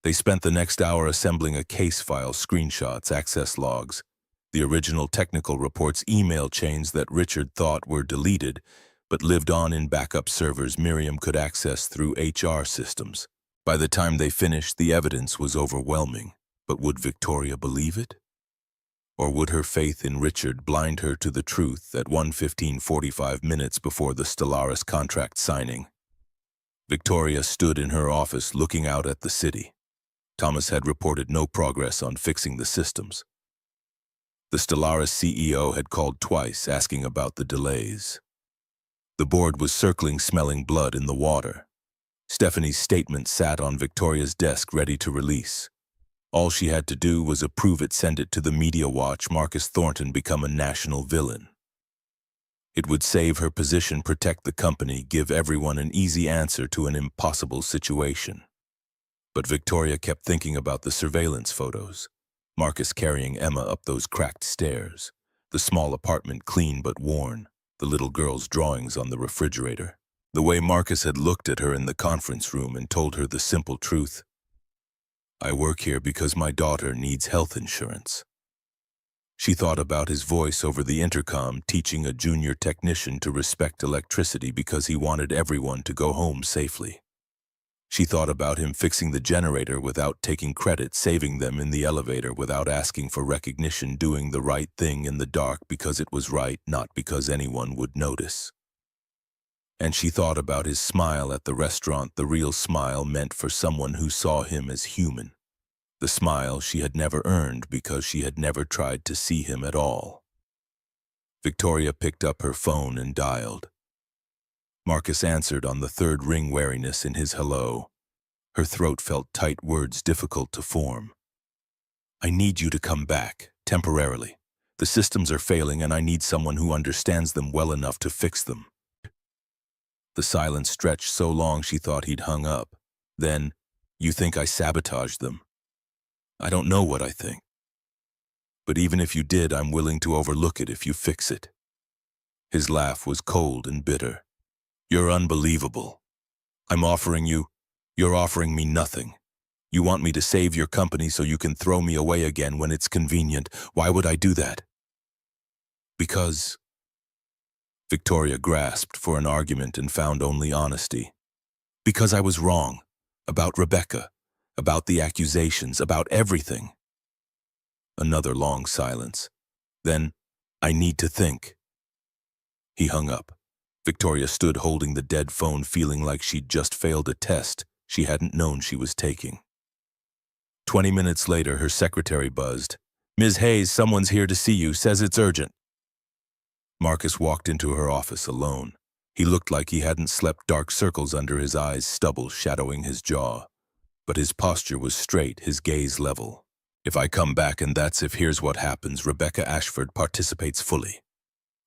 They spent the next hour assembling a case file, screenshots, access logs, the original technical reports, email chains that Richard thought were deleted, but lived on in backup servers Miriam could access through HR systems. By the time they finished, the evidence was overwhelming. But would Victoria believe it? Or would her faith in Richard blind her to the truth at 1:45 minutes before the Stellaris contract signing? Victoria stood in her office looking out at the city. Thomas had reported no progress on fixing the systems. The Stellaris CEO had called twice, asking about the delays. The board was circling, smelling blood in the water. Stephanie's statement sat on Victoria's desk, ready to release. All she had to do was approve it, send it to the media, watch Marcus Thornton become a national villain. It would save her position, protect the company, give everyone an easy answer to an impossible situation. But Victoria kept thinking about the surveillance photos. Marcus carrying Emma up those cracked stairs. The small apartment, clean but worn. The little girl's drawings on the refrigerator. The way Marcus had looked at her in the conference room and told her the simple truth: "I work here because my daughter needs health insurance." She thought about his voice over the intercom, teaching a junior technician to respect electricity because he wanted everyone to go home safely. She thought about him fixing the generator without taking credit, saving them in the elevator without asking for recognition, doing the right thing in the dark because it was right, not because anyone would notice. And she thought about his smile at the restaurant, the real smile meant for someone who saw him as human. The smile she had never earned because she had never tried to see him at all. Victoria picked up her phone and dialed. Marcus answered on the third ring, wariness in his hello. Her throat felt tight, words difficult to form. "I need you to come back, temporarily. The systems are failing and I need someone who understands them well enough to fix them." The silence stretched so long she thought he'd hung up. Then, "You think I sabotaged them?" "I don't know what I think. But even if you did, I'm willing to overlook it if you fix it." His laugh was cold and bitter. "You're unbelievable. You're offering me nothing. You want me to save your company so you can throw me away again when it's convenient. Why would I do that?" "Because..." Victoria grasped for an argument and found only honesty. "Because I was wrong. About Rebecca. About the accusations. About everything." Another long silence. Then, "I need to think." He hung up. Victoria stood holding the dead phone, feeling like she'd just failed a test she hadn't known she was taking. 20 minutes later, her secretary buzzed. "Ms. Hayes, someone's here to see you, says it's urgent." Marcus walked into her office alone. He looked like he hadn't slept, dark circles under his eyes, stubble shadowing his jaw. But his posture was straight, his gaze level. If I come back and that's if here's what happens, Rebecca Ashford participates fully.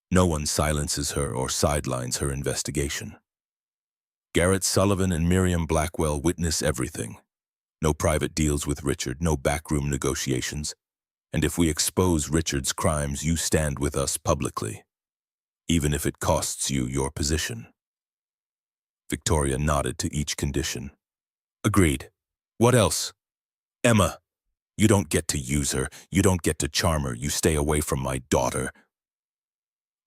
No one silences her or sidelines her investigation. Garrett Sullivan and Miriam Blackwell witness everything. No private deals with Richard, no backroom negotiations. And if we expose Richard's crimes, you stand with us publicly, even if it costs you your position. Victoria nodded to each condition. Agreed. What else? Emma, you don't get to use her, you don't get to charm her, you stay away from my daughter.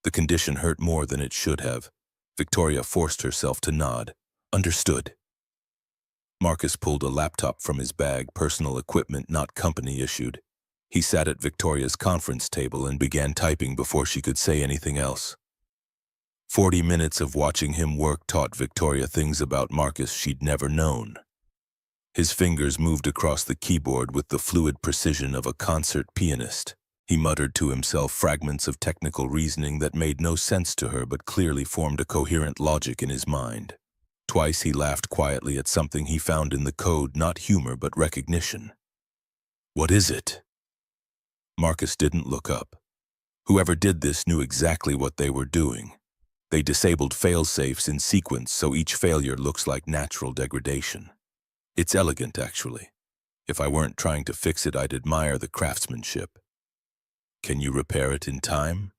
The condition hurt more than it should have. Victoria forced herself to nod. Understood. Marcus pulled a laptop from his bag, personal equipment not company issued. He sat at Victoria's conference table and began typing before she could say anything else. 40 minutes of watching him work taught Victoria things about Marcus she'd never known. His fingers moved across the keyboard with the fluid precision of a concert pianist. He muttered to himself fragments of technical reasoning that made no sense to her but clearly formed a coherent logic in his mind. Twice he laughed quietly at something he found in the code, not humor but recognition. What is it? Marcus didn't look up. Whoever did this knew exactly what they were doing. They disabled fail-safes in sequence so each failure looks like natural degradation. It's elegant, actually. If I weren't trying to fix it, I'd admire the craftsmanship. Can you repair it in time?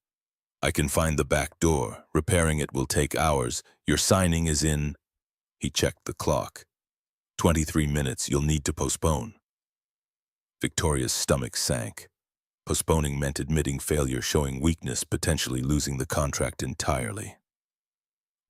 I can find the back door. Repairing it will take hours. Your signing is in... He checked the clock. 23 minutes, you'll need to postpone. Victoria's stomach sank. Postponing meant admitting failure, showing weakness, potentially losing the contract entirely.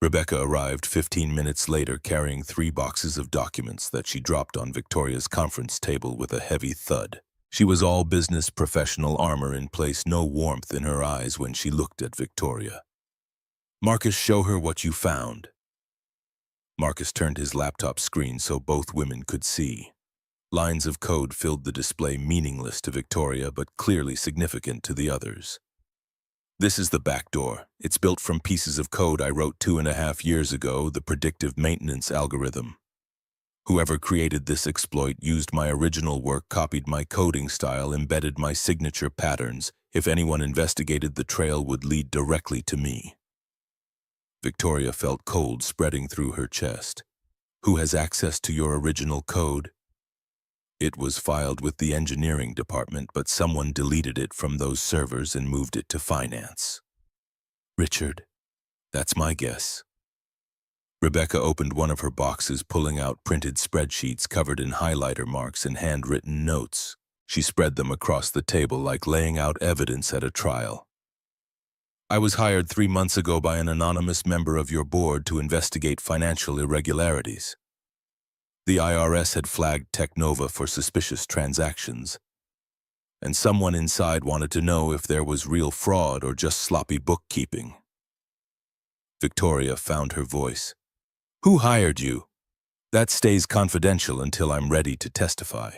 Rebecca arrived 15 minutes later carrying 3 boxes of documents that she dropped on Victoria's conference table with a heavy thud. She was all business professional armor in place, no warmth in her eyes when she looked at Victoria. Marcus, show her what you found. Marcus turned his laptop screen so both women could see. Lines of code filled the display, meaningless to Victoria but clearly significant to the others. This is the back door. It's built from pieces of code I wrote 2.5 years ago, the predictive maintenance algorithm. Whoever created this exploit used my original work, copied my coding style, embedded my signature patterns. If anyone investigated, the trail would lead directly to me. Victoria felt cold spreading through her chest. Who has access to your original code? It was filed with the engineering department, but someone deleted it from those servers and moved it to finance. Richard, that's my guess. Rebecca opened one of her boxes, pulling out printed spreadsheets covered in highlighter marks and handwritten notes. She spread them across the table like laying out evidence at a trial. I was hired 3 months ago by an anonymous member of your board to investigate financial irregularities. The IRS had flagged Technova for suspicious transactions, and someone inside wanted to know if there was real fraud or just sloppy bookkeeping. Victoria found her voice. Who hired you? That stays confidential until I'm ready to testify.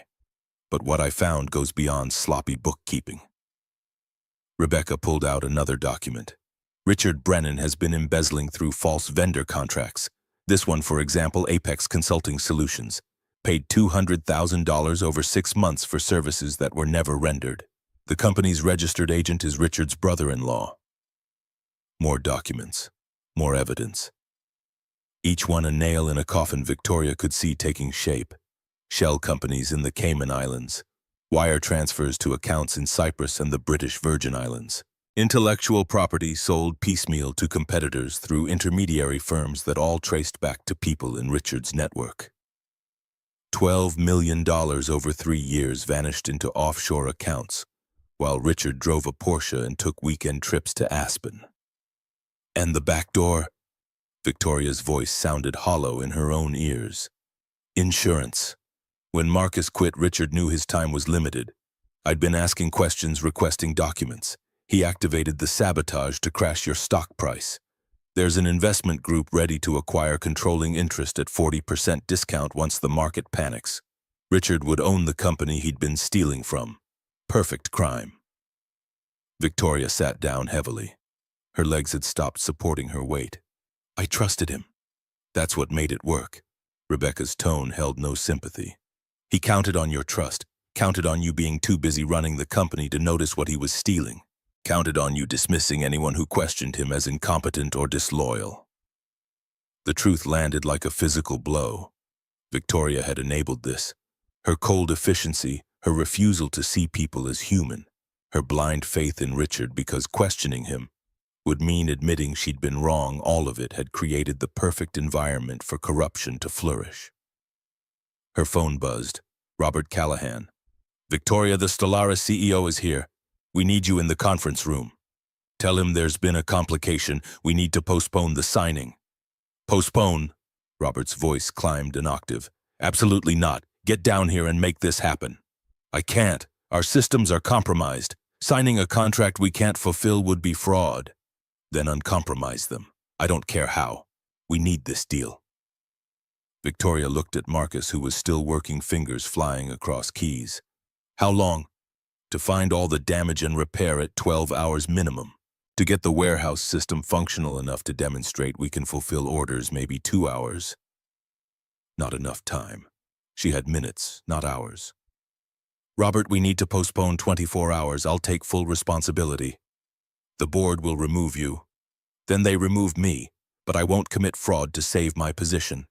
But what I found goes beyond sloppy bookkeeping. Rebecca pulled out another document. Richard Brennan has been embezzling through false vendor contracts. This one, for example, Apex Consulting Solutions, paid $200,000 over 6 months for services that were never rendered. The company's registered agent is Richard's brother-in-law. More documents, more evidence. Each one a nail in a coffin Victoria could see taking shape. Shell companies in the Cayman Islands, wire transfers to accounts in Cyprus and the British Virgin Islands. Intellectual property sold piecemeal to competitors through intermediary firms that all traced back to people in Richard's network. $12 million over 3 years vanished into offshore accounts, while Richard drove a Porsche and took weekend trips to Aspen. And the back door? Victoria's voice sounded hollow in her own ears. Insurance. When Marcus quit, Richard knew his time was limited. I'd been asking questions, requesting documents. He activated the sabotage to crash your stock price. There's an investment group ready to acquire controlling interest at 40% discount once the market panics. Richard would own the company he'd been stealing from. Perfect crime. Victoria sat down heavily. Her legs had stopped supporting her weight. I trusted him. That's what made it work. Rebecca's tone held no sympathy. He counted on your trust. Counted on you being too busy running the company to notice what he was stealing. Counted on you dismissing anyone who questioned him as incompetent or disloyal. The truth landed like a physical blow. Victoria had enabled this. Her cold efficiency, her refusal to see people as human, her blind faith in Richard because questioning him would mean admitting she'd been wrong, all of it had created the perfect environment for corruption to flourish. Her phone buzzed. Robert Callahan. Victoria, the Stellaris CEO is here. We need you in the conference room. Tell him there's been a complication. We need to postpone the signing. Postpone? Robert's voice climbed an octave. Absolutely not. Get down here and make this happen. I can't. Our systems are compromised. Signing a contract we can't fulfill would be fraud. Then uncompromise them. I don't care how. We need this deal. Victoria looked at Marcus, who was still working, fingers flying across keys. How long? To find all the damage and repair it, 12 hours minimum. To get the warehouse system functional enough to demonstrate we can fulfill orders, maybe 2 hours. Not enough time. She had minutes, not hours. Robert, we need to postpone 24 hours. I'll take full responsibility. The board will remove you. Then they remove me, but I won't commit fraud to save my position.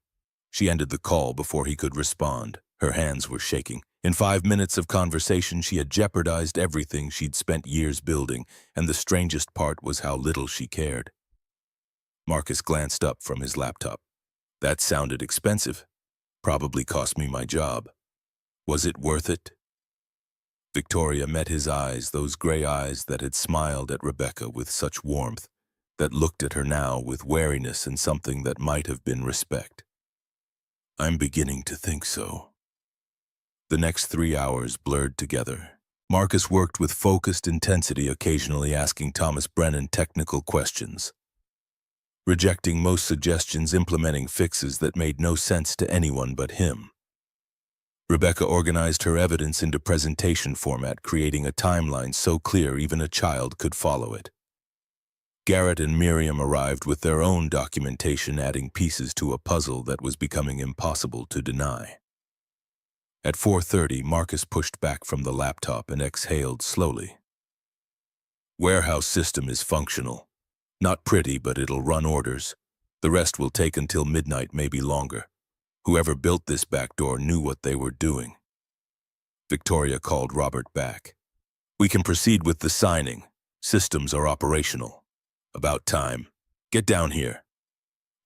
She ended the call before he could respond. Her hands were shaking. In 5 minutes of conversation, she had jeopardized everything she'd spent years building, and the strangest part was how little she cared. Marcus glanced up from his laptop. That sounded expensive. Probably cost me my job. Was it worth it? Victoria met his eyes, those gray eyes that had smiled at Rebecca with such warmth, that looked at her now with wariness and something that might have been respect. I'm beginning to think so. The next 3 hours blurred together. Marcus worked with focused intensity, occasionally asking Thomas Brennan technical questions, rejecting most suggestions, implementing fixes that made no sense to anyone but him. Rebecca organized her evidence into presentation format, creating a timeline so clear even a child could follow it. Garrett and Miriam arrived with their own documentation, adding pieces to a puzzle that was becoming impossible to deny. At 4:30, Marcus pushed back from the laptop and exhaled slowly. Warehouse system is functional. Not pretty, but it'll run orders. The rest will take until midnight, maybe longer. Whoever built this backdoor knew what they were doing. Victoria called Robert back. We can proceed with the signing. Systems are operational. About time. Get down here.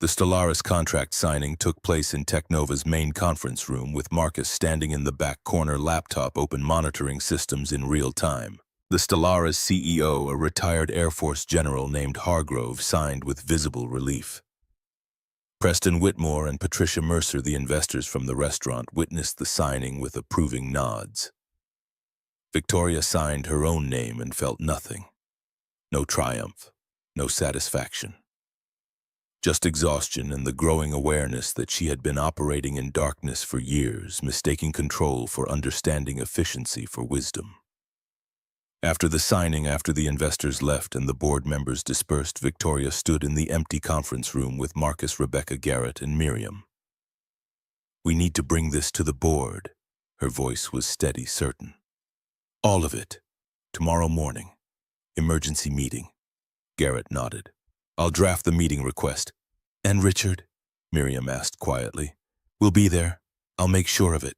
The Stellaris contract signing took place in Technova's main conference room, with Marcus standing in the back corner, laptop open, monitoring systems in real time. The Stellaris CEO, a retired Air Force general named Hargrove, signed with visible relief. Preston Whitmore and Patricia Mercer, the investors from the restaurant, witnessed the signing with approving nods. Victoria signed her own name and felt nothing. No triumph, no satisfaction. Just exhaustion and the growing awareness that she had been operating in darkness for years, mistaking control for understanding, efficiency for wisdom. After the signing, after the investors left and the board members dispersed, Victoria stood in the empty conference room with Marcus, Rebecca, Garrett, and Miriam. We need to bring this to the board. Her voice was steady, certain. All of it. Tomorrow morning. Emergency meeting. Garrett nodded. I'll draft the meeting request. And Richard? Miriam asked quietly. We'll be there. I'll make sure of it.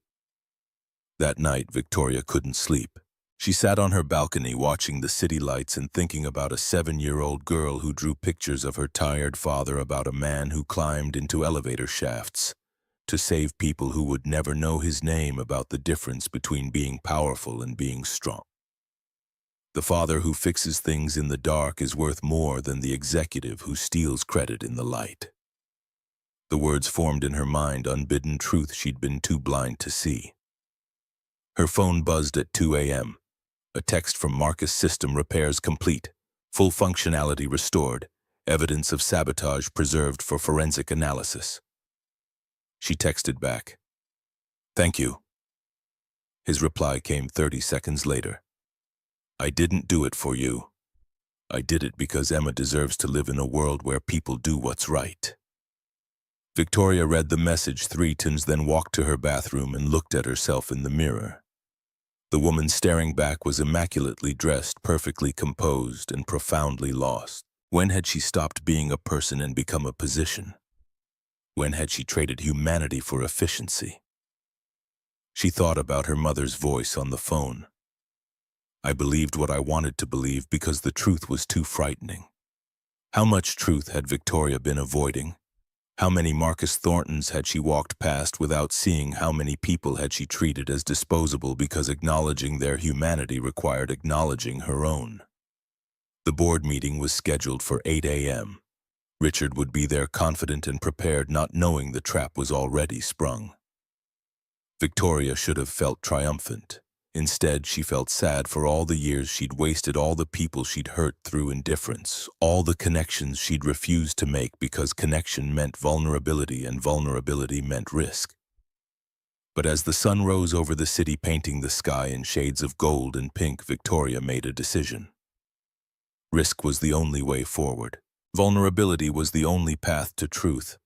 That night, Victoria couldn't sleep. She sat on her balcony watching the city lights and thinking about a 7-year-old girl who drew pictures of her tired father, about a man who climbed into elevator shafts to save people who would never know his name, about the difference between being powerful and being strong. The father who fixes things in the dark is worth more than the executive who steals credit in the light. The words formed in her mind, unbidden truth she'd been too blind to see. Her phone buzzed at 2 a.m. A text from Marcus: system repairs complete. Full functionality restored. Evidence of sabotage preserved for forensic analysis. She texted back, "Thank you." His reply came 30 seconds later. I didn't do it for you. I did it because Emma deserves to live in a world where people do what's right. Victoria read the message 3 times, then walked to her bathroom and looked at herself in the mirror. The woman staring back was immaculately dressed, perfectly composed, and profoundly lost. When had she stopped being a person and become a position? When had she traded humanity for efficiency? She thought about her mother's voice on the phone. I believed what I wanted to believe because the truth was too frightening. How much truth had Victoria been avoiding? How many Marcus Thorntons had she walked past without seeing? How many people had she treated as disposable because acknowledging their humanity required acknowledging her own? The board meeting was scheduled for 8 a.m. Richard would be there, confident and prepared, not knowing the trap was already sprung. Victoria should have felt triumphant. Instead, she felt sad for all the years she'd wasted, all the people she'd hurt through indifference, all the connections she'd refused to make because connection meant vulnerability and vulnerability meant risk. But as the sun rose over the city, painting the sky in shades of gold and pink, Victoria made a decision. Risk was the only way forward. Vulnerability was the only path to truth.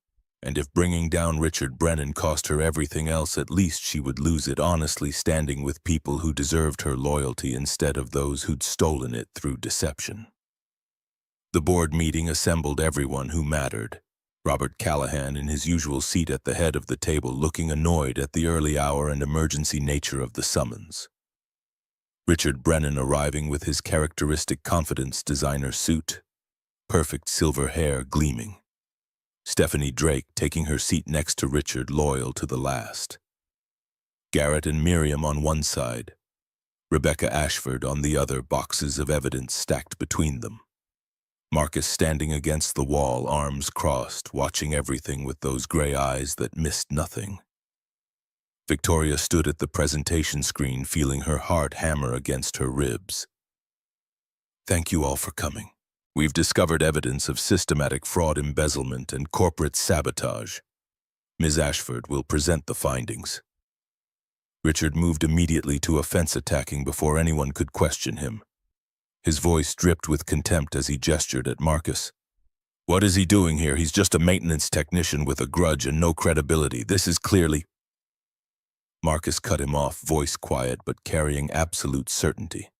And if bringing down Richard Brennan cost her everything else, at least she would lose it honestly, standing with people who deserved her loyalty instead of those who'd stolen it through deception. The board meeting assembled everyone who mattered. Robert Callahan in his usual seat at the head of the table, looking annoyed at the early hour and emergency nature of the summons. Richard Brennan arriving with his characteristic confidence designer suit, perfect silver hair gleaming. Stephanie Drake taking her seat next to Richard, loyal to the last. Garrett and Miriam on one side, Rebecca Ashford on the other, boxes of evidence stacked between them. Marcus standing against the wall, arms crossed, watching everything with those gray eyes that missed nothing. Victoria stood at the presentation screen, feeling her heart hammer against her ribs. Thank you all for coming. We've discovered evidence of systematic fraud, embezzlement, and corporate sabotage. Ms. Ashford will present the findings. Richard moved immediately to offense attacking before anyone could question him. His voice dripped with contempt as he gestured at Marcus. What is he doing here? He's just a maintenance technician with a grudge and no credibility. This is clearly... Marcus cut him off, voice quiet but carrying absolute certainty.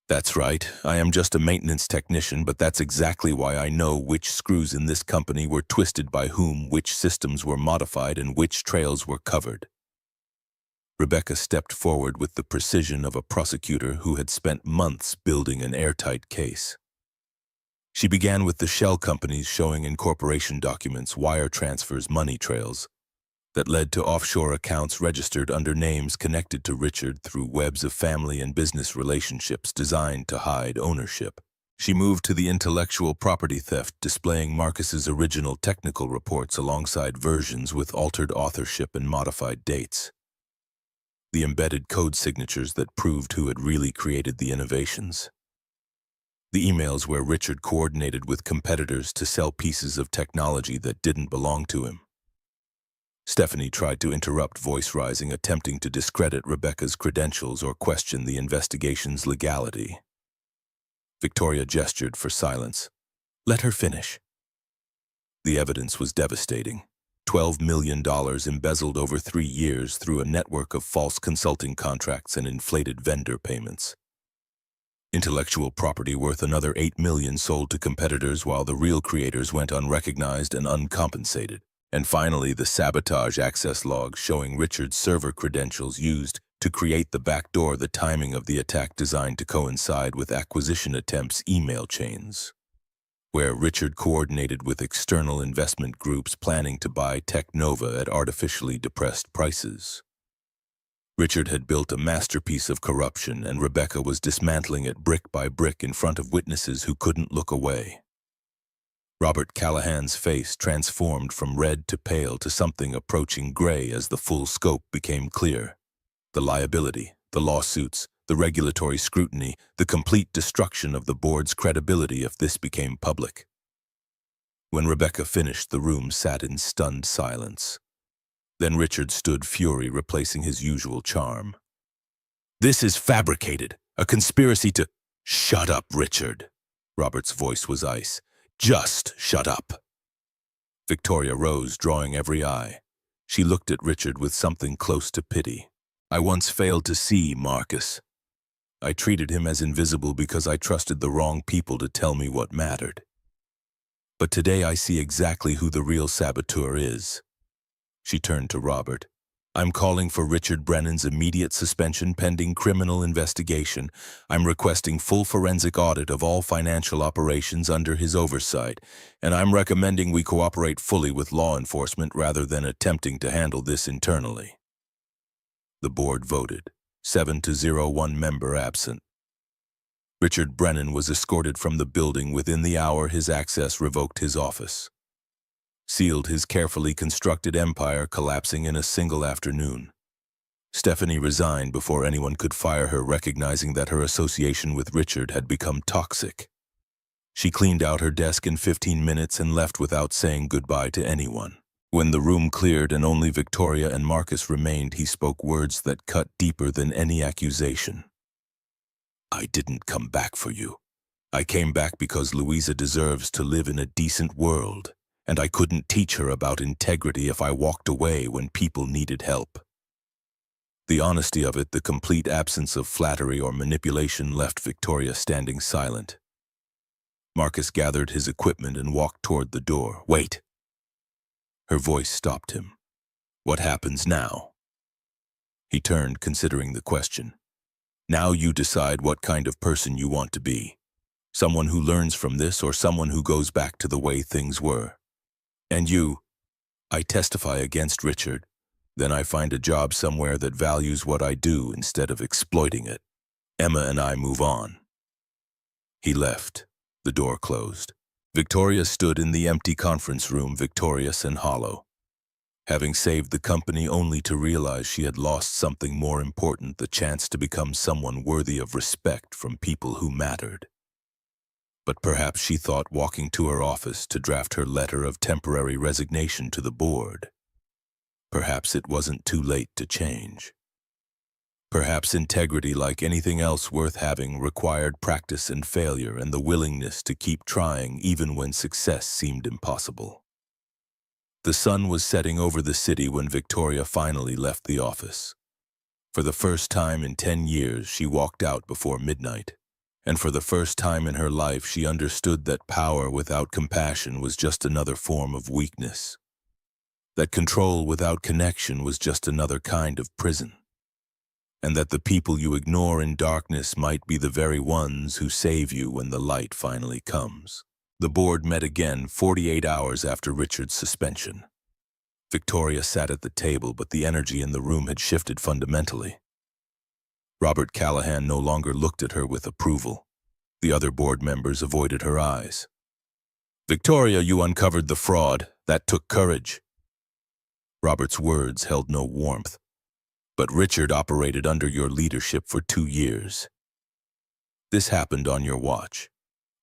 That's right, I am just a maintenance technician, but that's exactly why I know which screws in this company were twisted by whom, which systems were modified, and which trails were covered. Rebecca stepped forward with the precision of a prosecutor who had spent months building an airtight case. She began with the shell companies showing incorporation documents, wire transfers, money trails that led to offshore accounts registered under names connected to Richard through webs of family and business relationships designed to hide ownership. She moved to the intellectual property theft, displaying Marcus's original technical reports alongside versions with altered authorship and modified dates. The embedded code signatures that proved who had really created the innovations. The emails where Richard coordinated with competitors to sell pieces of technology that didn't belong to him. Stephanie tried to interrupt, voice rising, attempting to discredit Rebecca's credentials or question the investigation's legality. Victoria gestured for silence. Let her finish. The evidence was devastating. $12 million embezzled over 3 years through a network of false consulting contracts and inflated vendor payments. Intellectual property worth another $8 million sold to competitors while the real creators went unrecognized and uncompensated. And finally, the sabotage access logs showing Richard's server credentials used to create the backdoor, the timing of the attack designed to coincide with acquisition attempts, email chains, where Richard coordinated with external investment groups planning to buy Technova at artificially depressed prices. Richard had built a masterpiece of corruption, and Rebecca was dismantling it brick by brick in front of witnesses who couldn't look away. Robert Callahan's face transformed from red to pale to something approaching gray as the full scope became clear. The liability, the lawsuits, the regulatory scrutiny, the complete destruction of the board's credibility if this became public. When Rebecca finished, the room sat in stunned silence. Then Richard stood, fury replacing his usual charm. This is fabricated, a conspiracy to... Shut up, Richard. Robert's voice was ice. Just shut up. Victoria rose, drawing every eye. She looked at Richard with something close to pity. I once failed to see Marcus. I treated him as invisible because I trusted the wrong people to tell me what mattered. But today I see exactly who the real saboteur is. She turned to Robert. I'm calling for Richard Brennan's immediate suspension pending criminal investigation. I'm requesting full forensic audit of all financial operations under his oversight, and I'm recommending we cooperate fully with law enforcement rather than attempting to handle this internally. The board voted, 7-0, one member absent. Richard Brennan was escorted from the building within the hour his access revoked his office. Sealed his carefully constructed empire collapsing in a single afternoon. Stephanie resigned before anyone could fire her, recognizing that her association with Richard had become toxic. She cleaned out her desk in 15 minutes and left without saying goodbye to anyone. When the room cleared and only Victoria and Marcus remained, he spoke words that cut deeper than any accusation. I didn't come back for you. I came back because Louisa deserves to live in a decent world, and I couldn't teach her about integrity if I walked away when people needed help. The honesty of it, the complete absence of flattery or manipulation, left Victoria standing silent. Marcus gathered his equipment and walked toward the door. Wait! Her voice stopped him. What happens now? He turned, considering the question. Now you decide what kind of person you want to be. Someone who learns from this or someone who goes back to the way things were. And you? I testify against Richard. Then I find a job somewhere that values what I do instead of exploiting it. Emma and I move on. He left. The door closed. Victoria stood in the empty conference room, victorious and hollow, having saved the company only to realize she had lost something more important, the chance to become someone worthy of respect from people who mattered. But perhaps she thought walking to her office to draft her letter of temporary resignation to the board. Perhaps it wasn't too late to change. Perhaps integrity, like anything else worth having, required practice and failure and the willingness to keep trying even when success seemed impossible. The sun was setting over the city when Victoria finally left the office. For the first time in 10 years, she walked out before midnight. And for the first time in her life, she understood that power without compassion was just another form of weakness. That control without connection was just another kind of prison. And that the people you ignore in darkness might be the very ones who save you when the light finally comes. The board met again 48 hours after Richard's suspension. Victoria sat at the table, but the energy in the room had shifted fundamentally. Robert Callahan no longer looked at her with approval. The other board members avoided her eyes. Victoria, you uncovered the fraud. That took courage. Robert's words held no warmth. But Richard operated under your leadership for 2 years. This happened on your watch.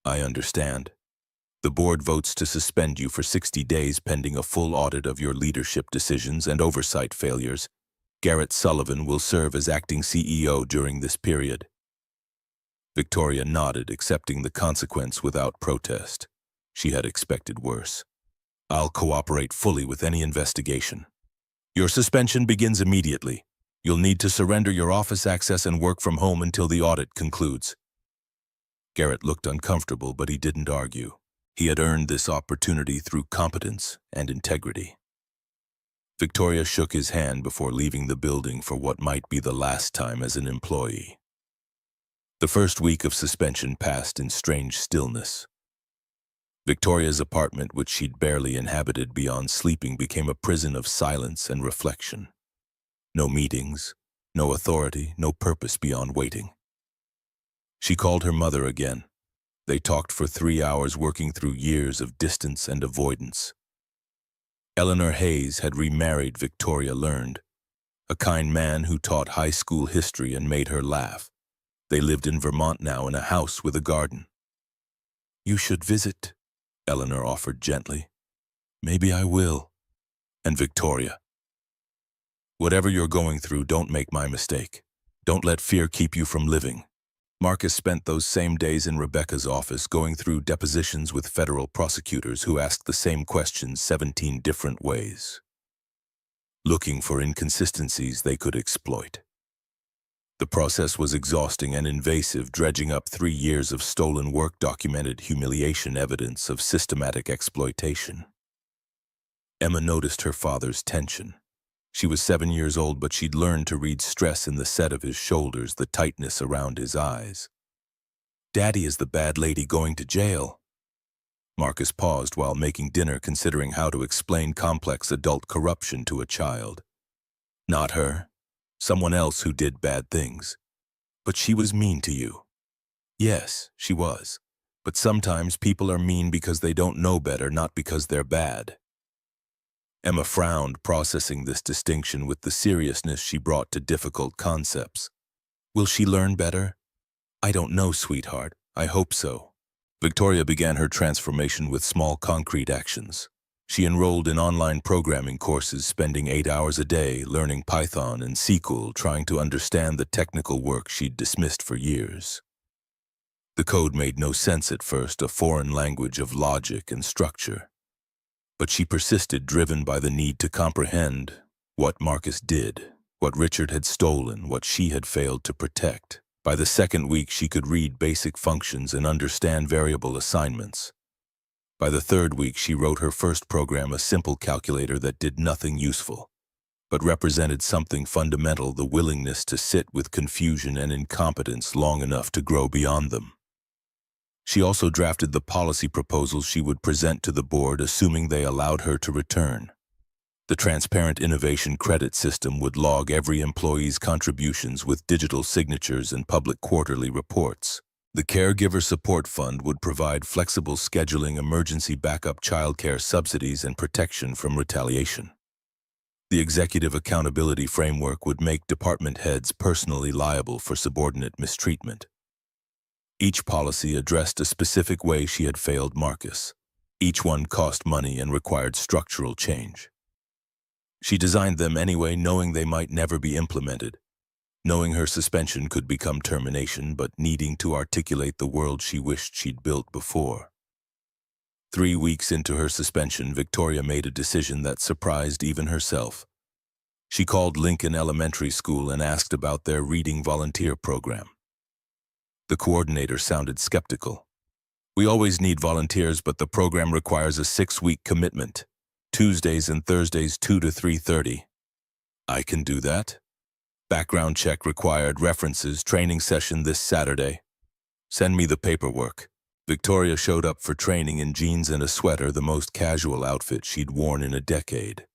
I understand. The board votes to suspend you for 60 days pending a full audit of your leadership decisions and oversight failures. Garrett Sullivan will serve as acting CEO during this period. Victoria nodded, accepting the consequence without protest. She had expected worse. I'll cooperate fully with any investigation. Your suspension begins immediately. You'll need to surrender your office access and work from home until the audit concludes. Garrett looked uncomfortable, but he didn't argue. He had earned this opportunity through competence and integrity. Victoria shook his hand before leaving the building for what might be the last time as an employee. The first week of suspension passed in strange stillness. Victoria's apartment, which she'd barely inhabited beyond sleeping, became a prison of silence and reflection. No meetings, no authority, no purpose beyond waiting. She called her mother again. They talked for 3 hours, working through years of distance and avoidance. Eleanor Hayes had remarried, Victoria learned. A kind man who taught high school history and made her laugh. They lived in Vermont now in a house with a garden. You should visit, Eleanor offered gently. Maybe I will. And Victoria, whatever you're going through, don't make my mistake. Don't let fear keep you from living. Marcus spent those same days in Rebecca's office going through depositions with federal prosecutors who asked the same questions 17 different ways, looking for inconsistencies they could exploit. The process was exhausting and invasive, dredging up 3 years of stolen work documented humiliation evidence of systematic exploitation. Emma noticed her father's tension. She was 7 years old, but she'd learned to read stress in the set of his shoulders, the tightness around his eyes. "Daddy, is the bad lady going to jail?" Marcus paused while making dinner, considering how to explain complex adult corruption to a child. "Not her. Someone else who did bad things. But she was mean to you." "Yes, she was. But sometimes people are mean because they don't know better, not because they're bad." Emma frowned, processing this distinction with the seriousness she brought to difficult concepts. "Will she learn better?" "I don't know, sweetheart. I hope so." Victoria began her transformation with small, concrete actions. She enrolled in online programming courses, spending 8 hours a day learning Python and SQL, trying to understand the technical work she'd dismissed for years. The code made no sense at first, a foreign language of logic and structure. But she persisted, driven by the need to comprehend what Marcus did, what Richard had stolen, what she had failed to protect. By the second week, she could read basic functions and understand variable assignments. By the third week, she wrote her first program, a simple calculator that did nothing useful, but represented something fundamental: the willingness to sit with confusion and incompetence long enough to grow beyond them. She also drafted the policy proposals she would present to the board, assuming they allowed her to return. The transparent innovation credit system would log every employee's contributions with digital signatures and public quarterly reports. The Caregiver Support Fund would provide flexible scheduling, emergency backup, childcare subsidies, and protection from retaliation. The Executive Accountability Framework would make department heads personally liable for subordinate mistreatment. Each policy addressed a specific way she had failed Marcus. Each one cost money and required structural change. She designed them anyway, knowing they might never be implemented, knowing her suspension could become termination, but needing to articulate the world she wished she'd built before. 3 weeks into her suspension, Victoria made a decision that surprised even herself. She called Lincoln Elementary School and asked about their reading volunteer program. The coordinator sounded skeptical. "We always need volunteers, but the program requires a 6-week commitment. Tuesdays and Thursdays, 2 to 3:30. "I can do that. Background check required, references, training session this Saturday. Send me the paperwork." Victoria showed up for training in jeans and a sweater, the most casual outfit she'd worn in a decade.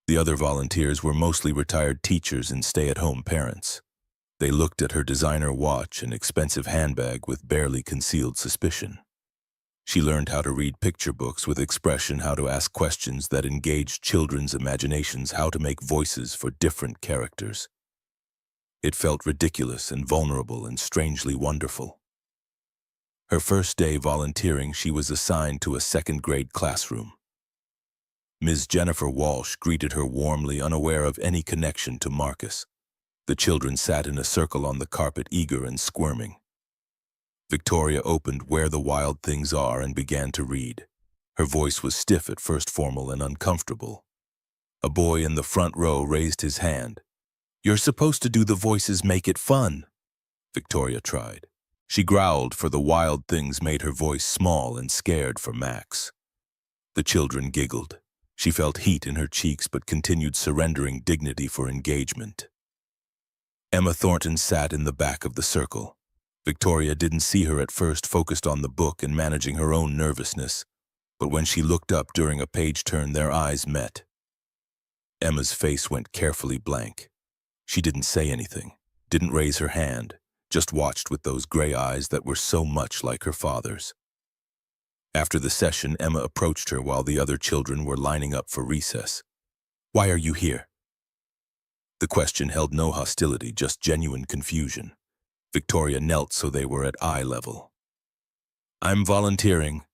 The other volunteers were mostly retired teachers and stay-at-home parents. They looked at her designer watch and expensive handbag with barely concealed suspicion. She learned how to read picture books with expression, how to ask questions that engaged children's imaginations, how to make voices for different characters. It felt ridiculous and vulnerable and strangely wonderful. Her first day volunteering, she was assigned to a second-grade classroom. Ms. Jennifer Walsh greeted her warmly, unaware of any connection to Marcus. The children sat in a circle on the carpet, eager and squirming. Victoria opened Where the Wild Things Are and began to read. Her voice was stiff at first, formal and uncomfortable. A boy in the front row raised his hand. "You're supposed to do the voices, make it fun." Victoria tried. She growled, for the wild things made her voice small and scared for Max. The children giggled. She felt heat in her cheeks but continued, surrendering dignity for engagement. Emma Thornton sat in the back of the circle. Victoria didn't see her at first, focused on the book and managing her own nervousness. But when she looked up during a page turn, their eyes met. Emma's face went carefully blank. She didn't say anything, didn't raise her hand, just watched with those gray eyes that were so much like her father's. After the session, Emma approached her while the other children were lining up for recess. "Why are you here?" The question held no hostility, just genuine confusion. Victoria knelt so they were at eye level. "I'm volunteering.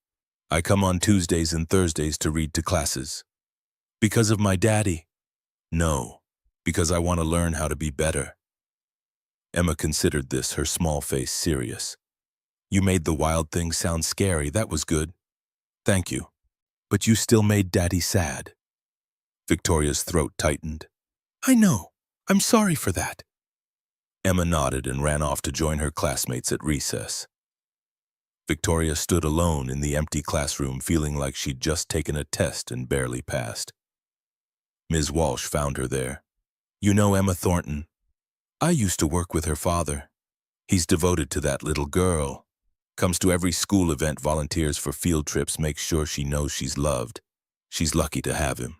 I come on Tuesdays and Thursdays to read to classes." "Because of my daddy?" "No, because I want to learn how to be better." Emma considered this, her small face serious. "You made the wild thing sound scary. That was good." "Thank you. But you still made Daddy sad." Victoria's throat tightened. "I know. I'm sorry for that." Emma nodded and ran off to join her classmates at recess. Victoria stood alone in the empty classroom, feeling like she'd just taken a test and barely passed. Ms. Walsh found her there. "You know Emma Thornton? I used to work with her father. He's devoted to that little girl. Comes to every school event, volunteers for field trips, makes sure she knows she's loved. She's lucky to have him."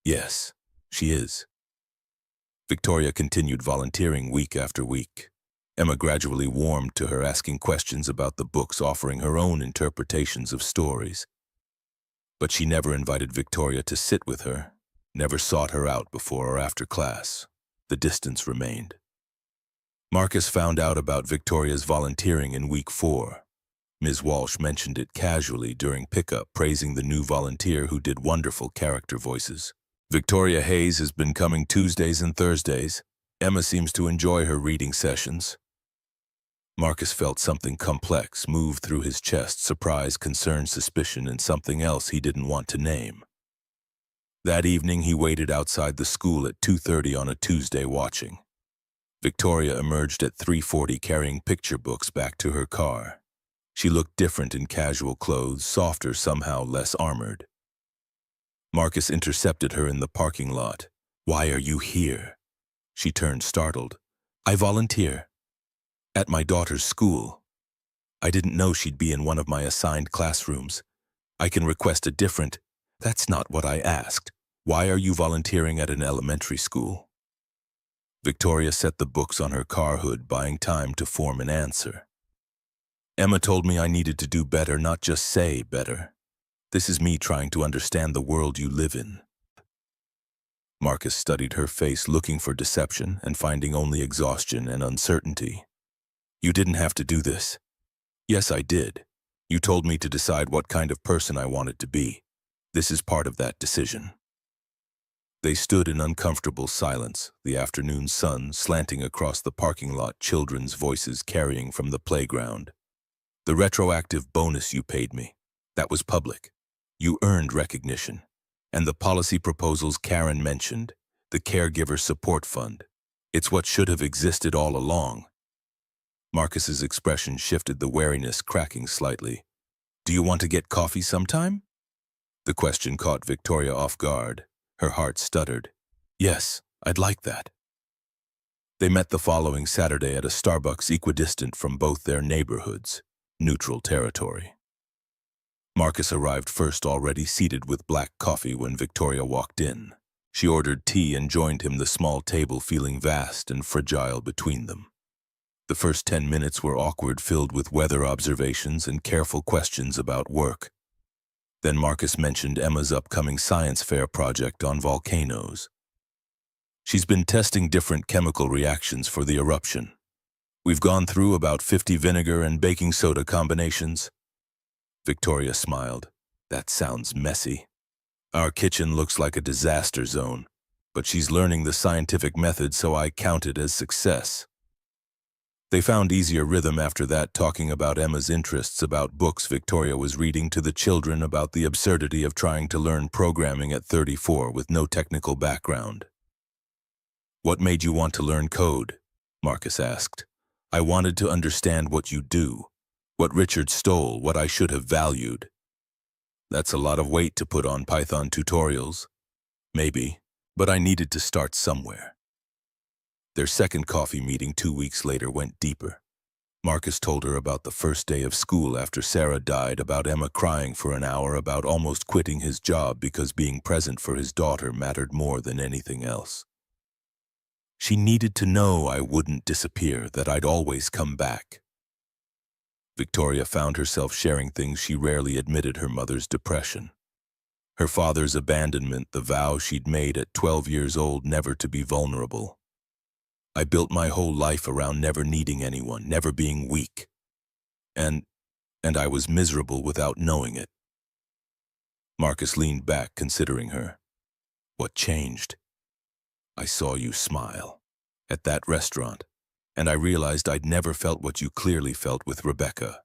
"Yes, she is." Victoria continued volunteering week after week. Emma gradually warmed to her, asking questions about the books, offering her own interpretations of stories. But she never invited Victoria to sit with her, never sought her out before or after class. The distance remained. Marcus found out about Victoria's volunteering in week 4. Ms. Walsh mentioned it casually during pickup, praising the new volunteer who did wonderful character voices. "Victoria Hayes has been coming Tuesdays and Thursdays. Emma seems to enjoy her reading sessions." Marcus felt something complex move through his chest, surprise, concern, suspicion, and something else he didn't want to name. That evening, he waited outside the school at 2:30 on a Tuesday watching. Victoria emerged at 3:40 carrying picture books back to her car. She looked different in casual clothes, softer, somehow less armored. Marcus intercepted her in the parking lot. "Why are you here?" She turned, startled. "I volunteer. At my daughter's school. I didn't know she'd be in one of my assigned classrooms. I can request a different." "That's not what I asked. Why are you volunteering at an elementary school?" Victoria set the books on her car hood, buying time to form an answer. "Emma told me I needed to do better, not just say better. This is me trying to understand the world you live in." Marcus studied her face, looking for deception and finding only exhaustion and uncertainty. "You didn't have to do this." "Yes, I did. You told me to decide what kind of person I wanted to be. This is part of that decision." They stood in uncomfortable silence, the afternoon sun slanting across the parking lot, children's voices carrying from the playground. "The retroactive bonus you paid me, that was public. You earned recognition. And the policy proposals Karen mentioned, the Caregiver Support Fund. It's what should have existed all along." Marcus's expression shifted, the wariness cracking slightly. "Do you want to get coffee sometime?" The question caught Victoria off guard. Her heart stuttered. "Yes, I'd like that." They met the following Saturday at a Starbucks equidistant from both their neighborhoods, neutral territory. Marcus arrived first, already seated with black coffee when Victoria walked in. She ordered tea and joined him, the small table feeling vast and fragile between them. The first 10 minutes were awkward, filled with weather observations and careful questions about work. Then Marcus mentioned Emma's upcoming science fair project on volcanoes. "She's been testing different chemical reactions for the eruption. We've gone through about 50 vinegar and baking soda combinations." Victoria smiled. "That sounds messy. Our kitchen looks like a disaster zone, but she's learning the scientific method, so I count it as success." They found easier rhythm after that, talking about Emma's interests, about books Victoria was reading to the children, about the absurdity of trying to learn programming at 34 with no technical background. "What made you want to learn code?" Marcus asked. "I wanted to understand what you do, what Richard stole, what I should have valued." "That's a lot of weight to put on Python tutorials." "Maybe, but I needed to start somewhere." Their second coffee meeting 2 weeks later went deeper. Marcus told her about the first day of school after Sarah died, about Emma crying for an hour, about almost quitting his job because being present for his daughter mattered more than anything else. "She needed to know I wouldn't disappear, that I'd always come back." Victoria found herself sharing things she rarely admitted: her mother's depression, her father's abandonment, the vow she'd made at 12 years old never to be vulnerable. "I built my whole life around never needing anyone, never being weak. And I was miserable without knowing it." Marcus leaned back, considering her. "What changed?" "I saw you smile at that restaurant, and I realized I'd never felt what you clearly felt with Rebecca,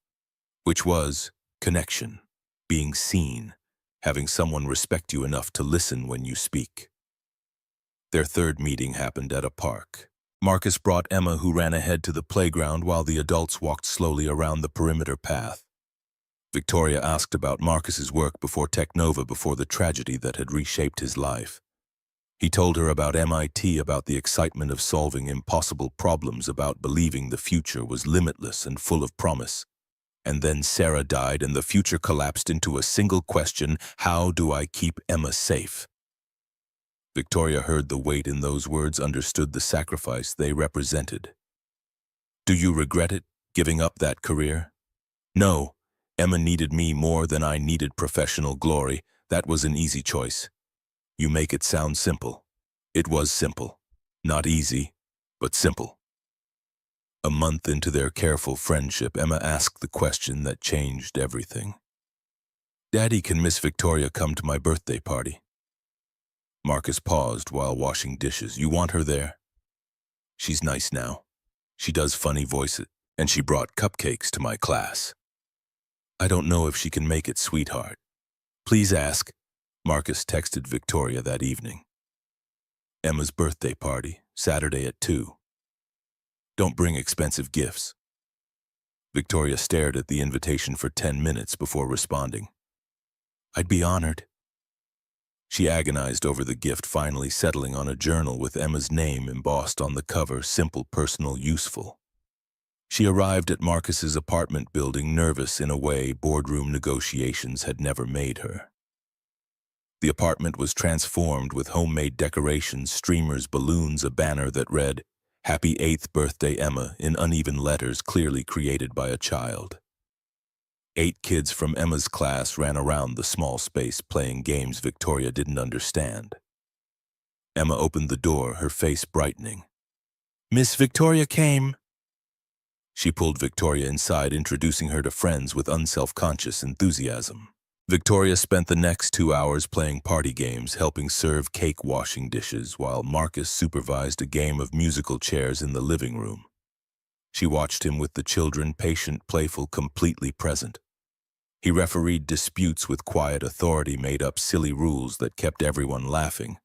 which was connection, being seen, having someone respect you enough to listen when you speak." Their third meeting happened at a park. Marcus brought Emma, who ran ahead, to the playground while the adults walked slowly around the perimeter path. Victoria asked about Marcus's work before Technova, before the tragedy that had reshaped his life. He told her about MIT, about the excitement of solving impossible problems, about believing the future was limitless and full of promise. And then Sarah died and the future collapsed into a single question: how do I keep Emma safe? Victoria heard the weight in those words, understood the sacrifice they represented. Do you regret it, giving up that career? No. Emma needed me more than I needed professional glory. That was an easy choice. You make it sound simple. It was simple. Not easy, but simple. A month into their careful friendship, Emma asked the question that changed everything. Daddy, can Miss Victoria come to my birthday party? Marcus paused while washing dishes. You want her there? She's nice now. She does funny voices, and she brought cupcakes to my class. I don't know if she can make it, sweetheart. Please ask. Marcus texted Victoria that evening. Emma's birthday party, Saturday at 2. Don't bring expensive gifts. Victoria stared at the invitation for 10 minutes before responding. I'd be honored. She agonized over the gift, finally settling on a journal with Emma's name embossed on the cover: simple, personal, useful. She arrived at Marcus's apartment building nervous in a way boardroom negotiations had never made her. The apartment was transformed with homemade decorations, streamers, balloons, a banner that read, Happy 8th birthday, Emma, in uneven letters clearly created by a child. 8 kids from Emma's class ran around the small space playing games Victoria didn't understand. Emma opened the door, her face brightening. Miss Victoria came. She pulled Victoria inside, introducing her to friends with unself-conscious enthusiasm. Victoria spent the next 2 hours playing party games, helping serve cake, washing dishes, while Marcus supervised a game of musical chairs in the living room. She watched him with the children, patient, playful, completely present. He refereed disputes with quiet authority, made up silly rules that kept everyone laughing,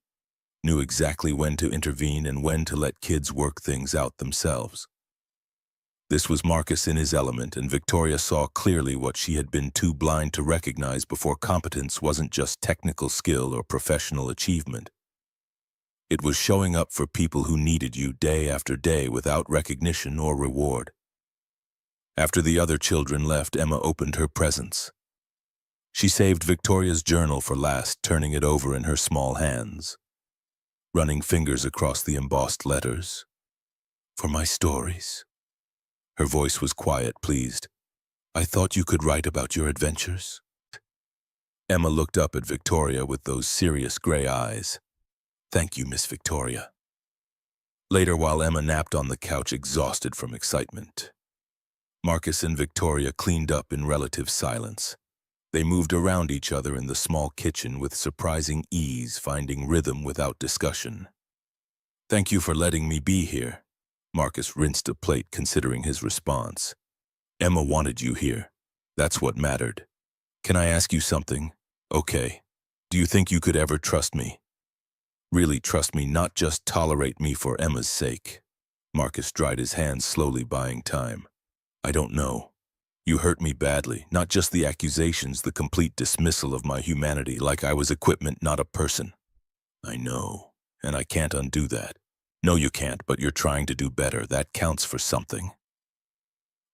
knew exactly when to intervene and when to let kids work things out themselves. This was Marcus in his element, and Victoria saw clearly what she had been too blind to recognize before: competence wasn't just technical skill or professional achievement. It was showing up for people who needed you day after day without recognition or reward. After the other children left, Emma opened her presents. She saved Victoria's journal for last, turning it over in her small hands, running fingers across the embossed letters. For my stories. Her voice was quiet, pleased. I thought you could write about your adventures. Emma looked up at Victoria with those serious gray eyes. Thank you, Miss Victoria. Later, while Emma napped on the couch, exhausted from excitement, Marcus and Victoria cleaned up in relative silence. They moved around each other in the small kitchen with surprising ease, finding rhythm without discussion. Thank you for letting me be here. Marcus rinsed a plate, considering his response. Emma wanted you here. That's what mattered. Can I ask you something? Okay. Do you think you could ever trust me? Really trust me, not just tolerate me for Emma's sake? Marcus dried his hands, slowly buying time. I don't know. You hurt me badly, not just the accusations, the complete dismissal of my humanity, like I was equipment, not a person. I know, and I can't undo that. No, you can't, but you're trying to do better. That counts for something.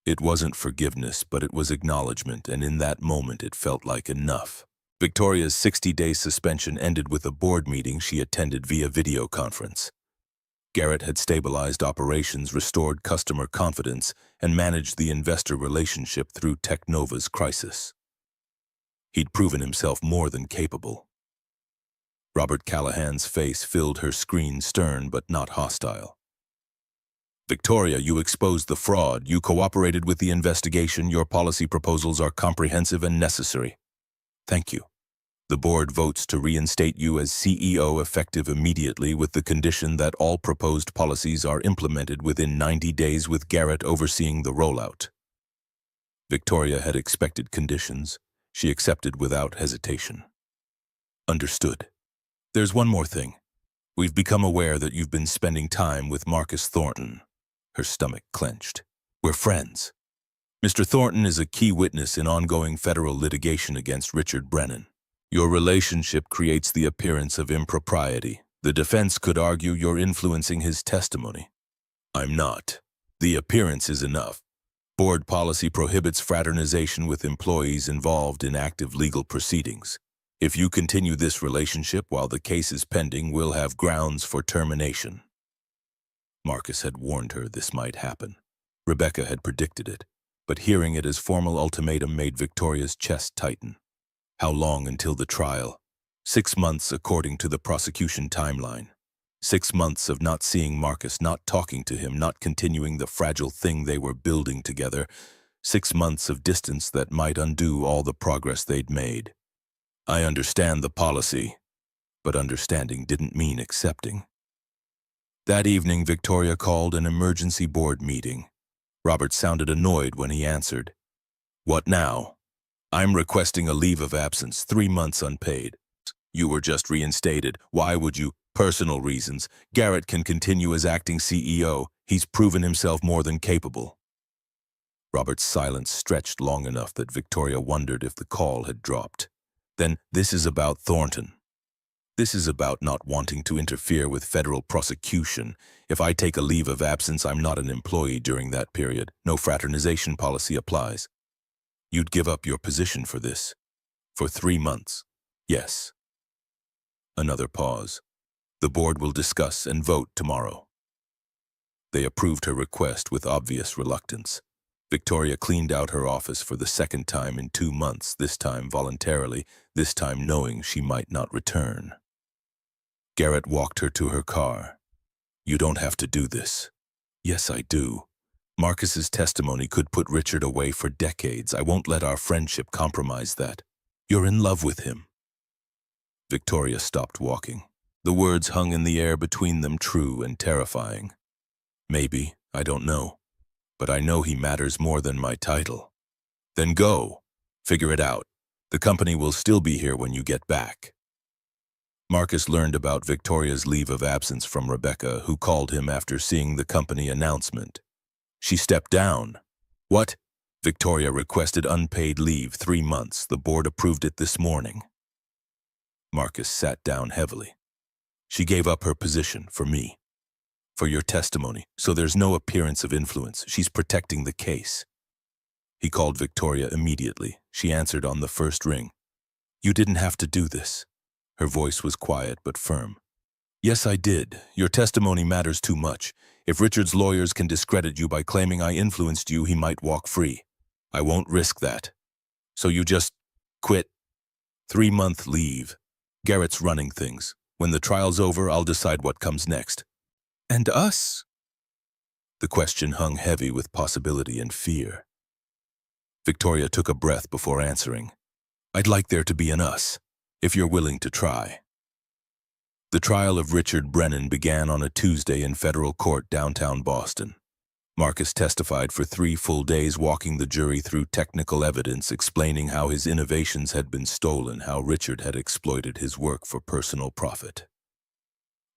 It wasn't forgiveness, but it was acknowledgement, and in that moment it felt like enough. Victoria's 60-day suspension ended with a board meeting she attended via video conference. Garrett had stabilized operations, restored customer confidence, and managed the investor relationship through Technova's crisis. He'd proven himself more than capable. Robert Callahan's face filled her screen, stern but not hostile. Victoria, you exposed the fraud. You cooperated with the investigation. Your policy proposals are comprehensive and necessary. Thank you. The board votes to reinstate you as CEO effective immediately, with the condition that all proposed policies are implemented within 90 days, with Garrett overseeing the rollout. Victoria had expected conditions. She accepted without hesitation. Understood. There's one more thing. We've become aware that you've been spending time with Marcus Thornton. Her stomach clenched. We're friends. Mr. Thornton is a key witness in ongoing federal litigation against Richard Brennan. Your relationship creates the appearance of impropriety. The defense could argue you're influencing his testimony. I'm not. The appearance is enough. Board policy prohibits fraternization with employees involved in active legal proceedings. If you continue this relationship while the case is pending, we'll have grounds for termination. Marcus had warned her this might happen. Rebecca had predicted it, but hearing it as formal ultimatum made Victoria's chest tighten. How long until the trial? 6 months according to the prosecution timeline. 6 months of not seeing Marcus, not talking to him, not continuing the fragile thing they were building together. 6 months of distance that might undo all the progress they'd made. I understand the policy, but understanding didn't mean accepting. That evening, Victoria called an emergency board meeting. Robert sounded annoyed when he answered. What now? I'm requesting a leave of absence, 3 months unpaid. You were just reinstated. Why would you? Personal reasons. Garrett can continue as acting CEO. He's proven himself more than capable. Robert's silence stretched long enough that Victoria wondered if the call had dropped. Then this is about Thornton. This is about not wanting to interfere with federal prosecution. If I take a leave of absence, I'm not an employee during that period. No fraternization policy applies. You'd give up your position for this? For 3 months? Yes. Another pause. The board will discuss and vote tomorrow. They approved her request with obvious reluctance. Victoria cleaned out her office for the second time in 2 months, this time voluntarily, this time knowing she might not return. Garrett walked her to her car. You don't have to do this. Yes, I do. Marcus's testimony could put Richard away for decades. I won't let our friendship compromise that. You're in love with him. Victoria stopped walking. The words hung in the air between them, true and terrifying. Maybe, I don't know. But I know he matters more than my title. Then go. Figure it out. The company will still be here when you get back. Marcus learned about Victoria's leave of absence from Rebecca, who called him after seeing the company announcement. She stepped down. What? Victoria requested unpaid leave, 3 months. The board approved it this morning. Marcus sat down heavily. She gave up her position for me. For your testimony, so there's no appearance of influence. She's protecting the case. He called Victoria immediately. She answered on the first ring. You didn't have to do this. Her voice was quiet but firm. Yes, I did. Your testimony matters too much. If Richard's lawyers can discredit you by claiming I influenced you, he might walk free. I won't risk that. So you just quit? 3-month leave. Garrett's running things. When the trial's over, I'll decide what comes next. And us? The question hung heavy with possibility and fear. Victoria took a breath before answering. I'd like there to be an us, if you're willing to try. The trial of Richard Brennan began on a Tuesday in federal court downtown Boston. Marcus testified for 3 full days, walking the jury through technical evidence, explaining how his innovations had been stolen, how Richard had exploited his work for personal profit.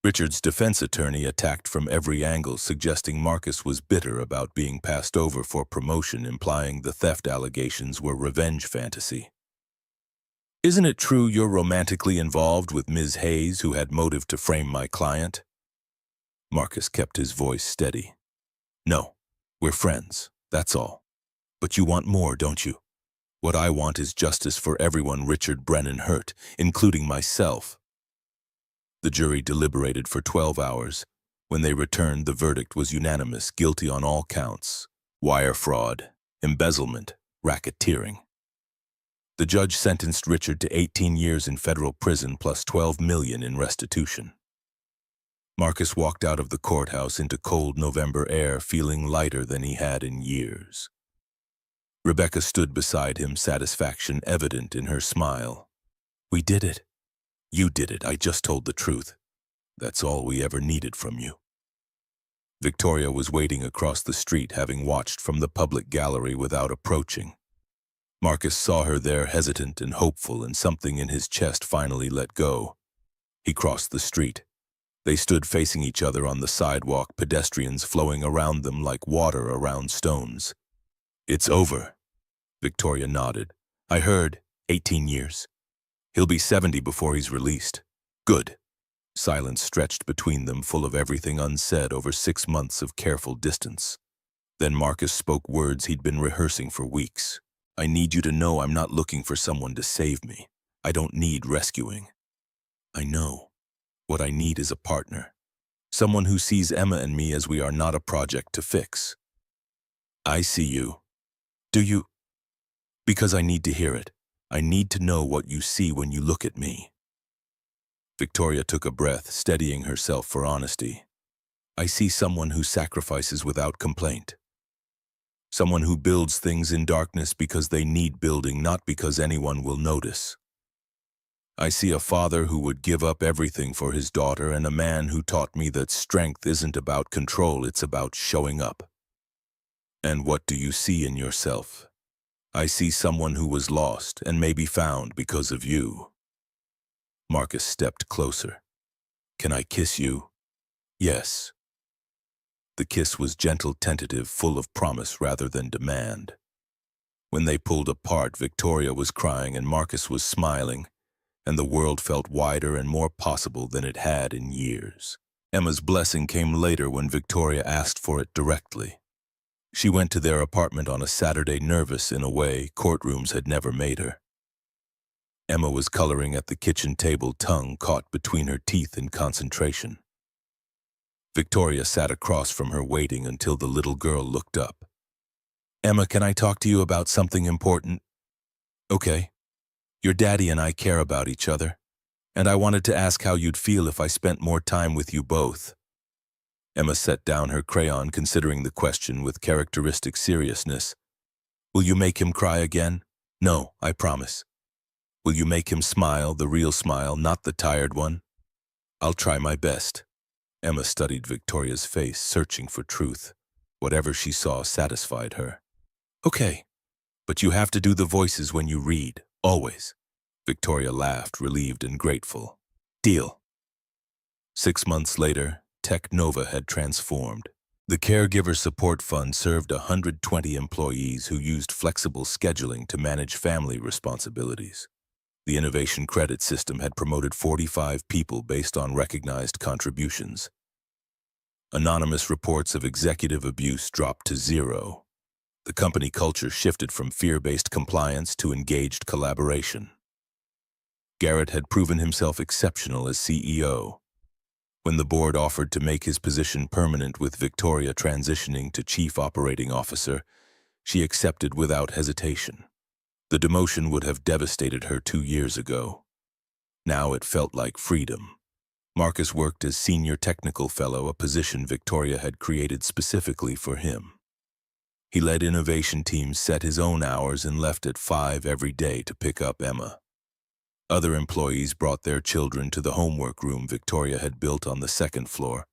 Richard's defense attorney attacked from every angle, suggesting Marcus was bitter about being passed over for promotion, implying the theft allegations were revenge fantasy. Isn't it true you're romantically involved with Ms. Hayes, who had motive to frame my client? Marcus kept his voice steady. No, we're friends, that's all. But you want more, don't you? What I want is justice for everyone Richard Brennan hurt, including myself. The jury deliberated for 12 hours. When they returned, the verdict was unanimous, guilty on all counts: wire fraud, embezzlement, racketeering. The judge sentenced Richard to 18 years in federal prison plus $12 million in restitution. Marcus walked out of the courthouse into cold November air, feeling lighter than he had in years. Rebecca stood beside him, satisfaction evident in her smile. We did it. You did it. I just told the truth. That's all we ever needed from you. Victoria was waiting across the street, having watched from the public gallery without approaching. Marcus saw her there, hesitant and hopeful, and something in his chest finally let go. He crossed the street. They stood facing each other on the sidewalk, pedestrians flowing around them like water around stones. "It's over," Victoria nodded. "I heard 18 years. He'll be 70 before he's released." "Good." Silence stretched between them, full of everything unsaid over 6 months of careful distance. Then Marcus spoke words he'd been rehearsing for weeks. "I need you to know I'm not looking for someone to save me. I don't need rescuing. I know. What I need is a partner. Someone who sees Emma and me as we are not a project to fix." "I see you." "Do you?" "Because I need to hear it. I need to know what you see when you look at me." Victoria took a breath, steadying herself for honesty. "I see someone who sacrifices without complaint. Someone who builds things in darkness because they need building, not because anyone will notice. I see a father who would give up everything for his daughter, and a man who taught me that strength isn't about control, it's about showing up." "And what do you see in yourself?" "I see someone who was lost and may be found because of you." Marcus stepped closer. "Can I kiss you?" "Yes." The kiss was gentle, tentative, full of promise rather than demand. When they pulled apart, Victoria was crying and Marcus was smiling, and the world felt wider and more possible than it had in years. Emma's blessing came later when Victoria asked for it directly. She went to their apartment on a Saturday, nervous in a way courtrooms had never made her. Emma was coloring at the kitchen table, tongue caught between her teeth in concentration. Victoria sat across from her, waiting until the little girl looked up. "Emma, can I talk to you about something important?" "Okay. Your daddy and I care about each other, and I wanted to ask how you'd feel if I spent more time with you both." Emma set down her crayon, considering the question with characteristic seriousness. "Will you make him cry again?" "No, I promise." "Will you make him smile, the real smile, not the tired one?" "I'll try my best." Emma studied Victoria's face, searching for truth. Whatever she saw satisfied her. "Okay, but you have to do the voices when you read, always." Victoria laughed, relieved and grateful. "Deal." 6 months later, Tech Nova had transformed. The Caregiver Support Fund served 120 employees who used flexible scheduling to manage family responsibilities. The Innovation Credit System had promoted 45 people based on recognized contributions. Anonymous reports of executive abuse dropped to 0. The company culture shifted from fear-based compliance to engaged collaboration. Garrett had proven himself exceptional as CEO. When the board offered to make his position permanent, with Victoria transitioning to Chief Operating Officer, she accepted without hesitation. The demotion would have devastated her 2 years ago. Now it felt like freedom. Marcus worked as Senior Technical Fellow, a position Victoria had created specifically for him. He led innovation teams, set his own hours, and left at 5 every day to pick up Emma. Other employees brought their children to the homework room Victoria had built on the 2nd floor,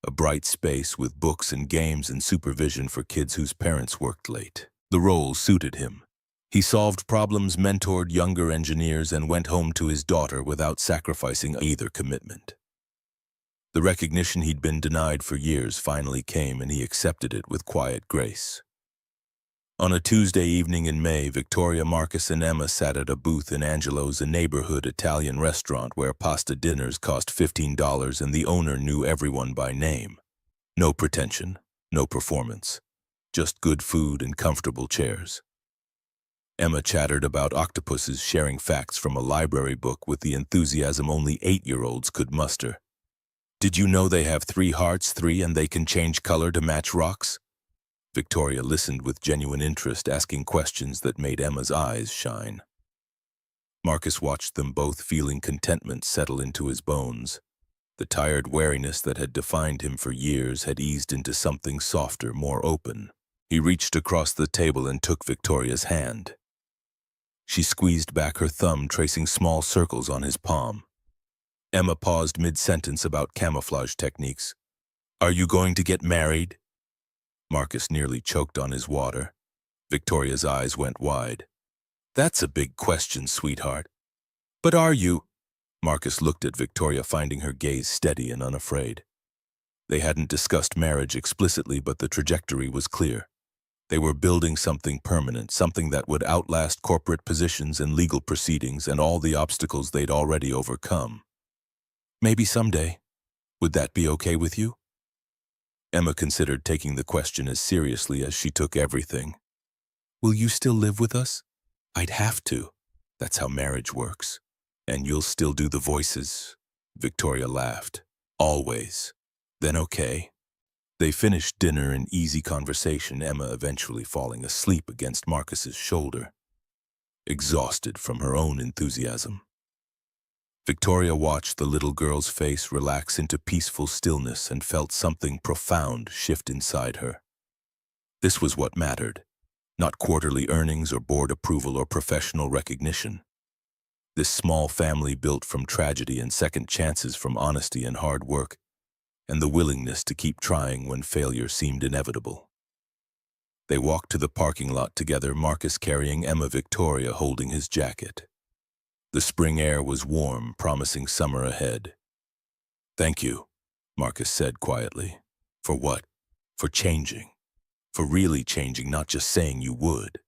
a bright space with books and games and supervision for kids whose parents worked late. The role suited him. He solved problems, mentored younger engineers, and went home to his daughter without sacrificing either commitment. The recognition he'd been denied for years finally came, and he accepted it with quiet grace. On a Tuesday evening in May, Victoria, Marcus, and Emma sat at a booth in Angelo's, a neighborhood Italian restaurant where pasta dinners cost $15 and the owner knew everyone by name. No pretension, no performance, just good food and comfortable chairs. Emma chattered about octopuses, sharing facts from a library book with the enthusiasm only 8-year-olds could muster. "Did you know they have 3 hearts, 3, and they can change color to match rocks?" Victoria listened with genuine interest, asking questions that made Emma's eyes shine. Marcus watched them both, feeling contentment settle into his bones. The tired weariness that had defined him for years had eased into something softer, more open. He reached across the table and took Victoria's hand. She squeezed back her thumb, tracing small circles on his palm. Emma paused mid-sentence about camouflage techniques. "Are you going to get married?" Marcus nearly choked on his water. Victoria's eyes went wide. "That's a big question, sweetheart. But are you?" Marcus looked at Victoria, finding her gaze steady and unafraid. They hadn't discussed marriage explicitly, but the trajectory was clear. They were building something permanent, something that would outlast corporate positions and legal proceedings and all the obstacles they'd already overcome. Maybe someday. Would that be okay with you? Emma considered taking the question as seriously as she took everything. Will you still live with us? I'd have to. That's how marriage works. And you'll still do the voices? Victoria laughed. Always. Then okay. They finished dinner in easy conversation, Emma eventually falling asleep against Marcus's shoulder, exhausted from her own enthusiasm. Victoria watched the little girl's face relax into peaceful stillness and felt something profound shift inside her. This was what mattered, not quarterly earnings or board approval or professional recognition. This small family built from tragedy and second chances, from honesty and hard work, and the willingness to keep trying when failure seemed inevitable. They walked to the parking lot together, Marcus carrying Emma, Victoria holding his jacket. The spring air was warm, promising summer ahead. Thank you, Marcus said quietly. For what? For changing. For really changing, not just saying you would.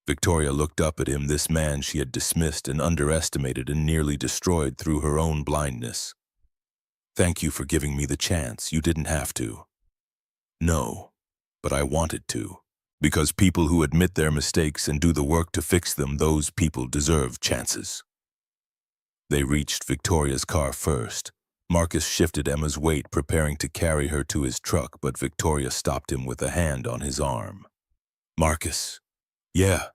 Victoria looked up at him, this man she had dismissed and underestimated and nearly destroyed through her own blindness. Thank you for giving me the chance. You didn't have to. No, but I wanted to. Because people who admit their mistakes and do the work to fix them, those people deserve chances. They reached Victoria's car first. Marcus shifted Emma's weight, preparing to carry her to his truck, but Victoria stopped him with a hand on his arm. Marcus, yeah,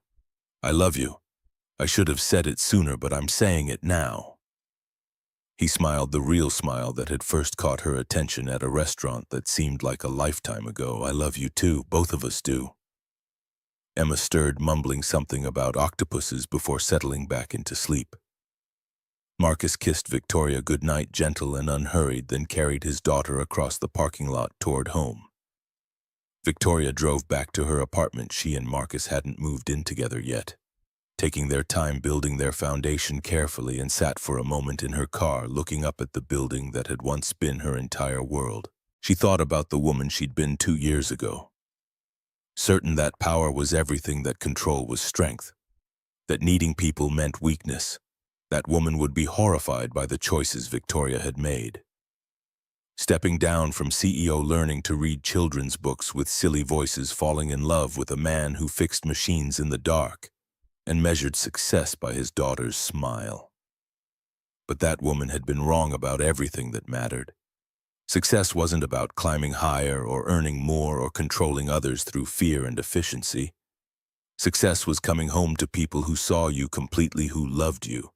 I love you. I should have said it sooner, but I'm saying it now. He smiled, the real smile that had first caught her attention at a restaurant that seemed like a lifetime ago. I love you too, both of us do. Emma stirred, mumbling something about octopuses before settling back into sleep. Marcus kissed Victoria goodnight, gentle and unhurried, then carried his daughter across the parking lot toward home. Victoria drove back to her apartment. She and Marcus hadn't moved in together yet, taking their time building their foundation carefully, and sat for a moment in her car, looking up at the building that had once been her entire world. She thought about the woman she'd been 2 years ago. Certain that power was everything, that control was strength, that needing people meant weakness. That woman would be horrified by the choices Victoria had made. Stepping down from CEO, learning to read children's books with silly voices, falling in love with a man who fixed machines in the dark and measured success by his daughter's smile. But that woman had been wrong about everything that mattered. Success wasn't about climbing higher or earning more or controlling others through fear and efficiency. Success was coming home to people who saw you completely, who loved you.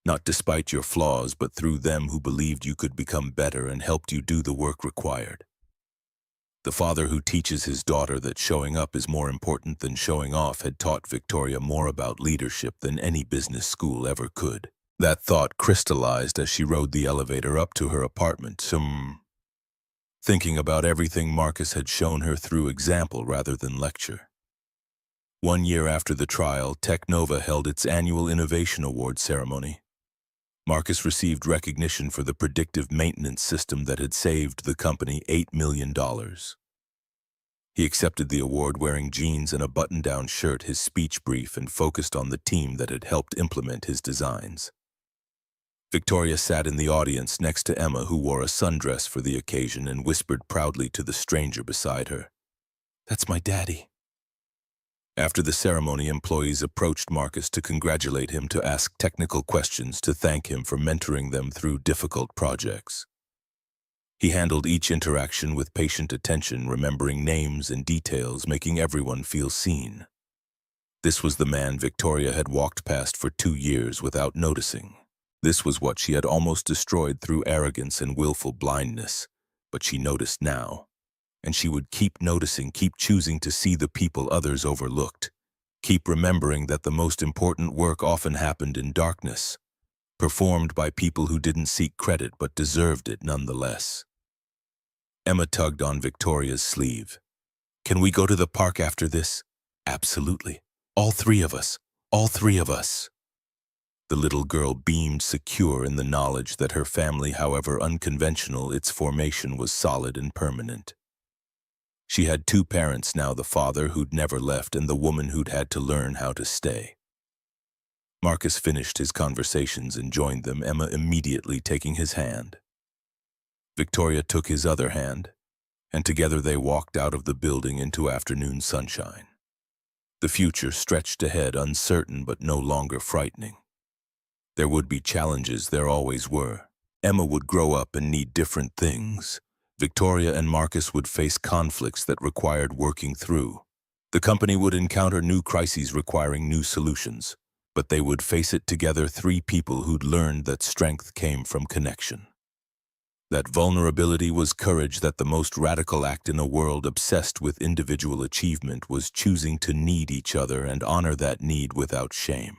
Not despite your flaws, but through them, who believed you could become better and helped you do the work required. The father who teaches his daughter that showing up is more important than showing off had taught Victoria more about leadership than any business school ever could. That thought crystallized as she rode the elevator up to her apartment, thinking about everything Marcus had shown her through example rather than lecture. 1 year after the trial, Technova held its annual Innovation Award ceremony. Marcus received recognition for the predictive maintenance system that had saved the company $8 million. He accepted the award wearing jeans and a button-down shirt, his speech brief and focused on the team that had helped implement his designs. Victoria sat in the audience next to Emma, who wore a sundress for the occasion, and whispered proudly to the stranger beside her, "That's my daddy." After the ceremony, employees approached Marcus to congratulate him, to ask technical questions, to thank him for mentoring them through difficult projects. He handled each interaction with patient attention, remembering names and details, making everyone feel seen. This was the man Victoria had walked past for 2 years without noticing. This was what she had almost destroyed through arrogance and willful blindness, but she noticed now. And she would keep noticing, keep choosing to see the people others overlooked, keep remembering that the most important work often happened in darkness, performed by people who didn't seek credit but deserved it nonetheless. Emma tugged on Victoria's sleeve. "Can we go to the park after this?" "Absolutely. All 3 of us. All 3 of us." The little girl beamed secure in the knowledge that her family, however unconventional its formation, was solid and permanent. She had two parents now, the father who'd never left and the woman who'd had to learn how to stay. Marcus finished his conversations and joined them, Emma immediately taking his hand. Victoria took his other hand, and together they walked out of the building into afternoon sunshine. The future stretched ahead, uncertain but no longer frightening. There would be challenges, there always were. Emma would grow up and need different things. Victoria and Marcus would face conflicts that required working through. The company would encounter new crises requiring new solutions, but they would face it together, three people who'd learned that strength came from connection. That vulnerability was courage, that the most radical act in a world obsessed with individual achievement was choosing to need each other and honor that need without shame.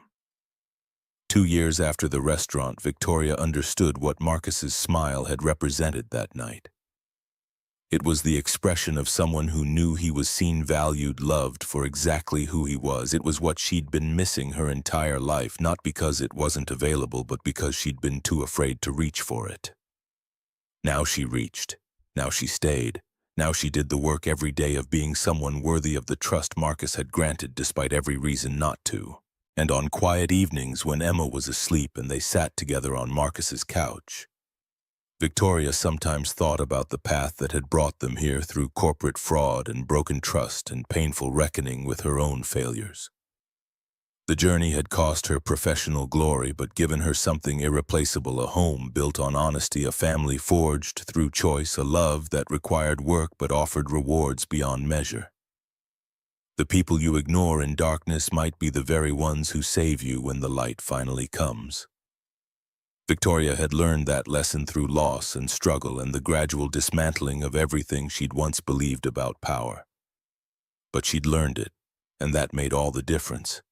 2 years after the restaurant, Victoria understood what Marcus's smile had represented that night. It was the expression of someone who knew he was seen, valued, loved for exactly who he was. It was what she'd been missing her entire life, not because it wasn't available, but because she'd been too afraid to reach for it. Now she reached. Now she stayed. Now she did the work every day of being someone worthy of the trust Marcus had granted despite every reason not to. And on quiet evenings when Emma was asleep and they sat together on Marcus's couch, Victoria sometimes thought about the path that had brought them here through corporate fraud and broken trust and painful reckoning with her own failures. The journey had cost her professional glory, but given her something irreplaceable: a home built on honesty, a family forged through choice, a love that required work but offered rewards beyond measure. The people you ignore in darkness might be the very ones who save you when the light finally comes. Victoria had learned that lesson through loss and struggle and the gradual dismantling of everything she'd once believed about power. But she'd learned it, and that made all the difference.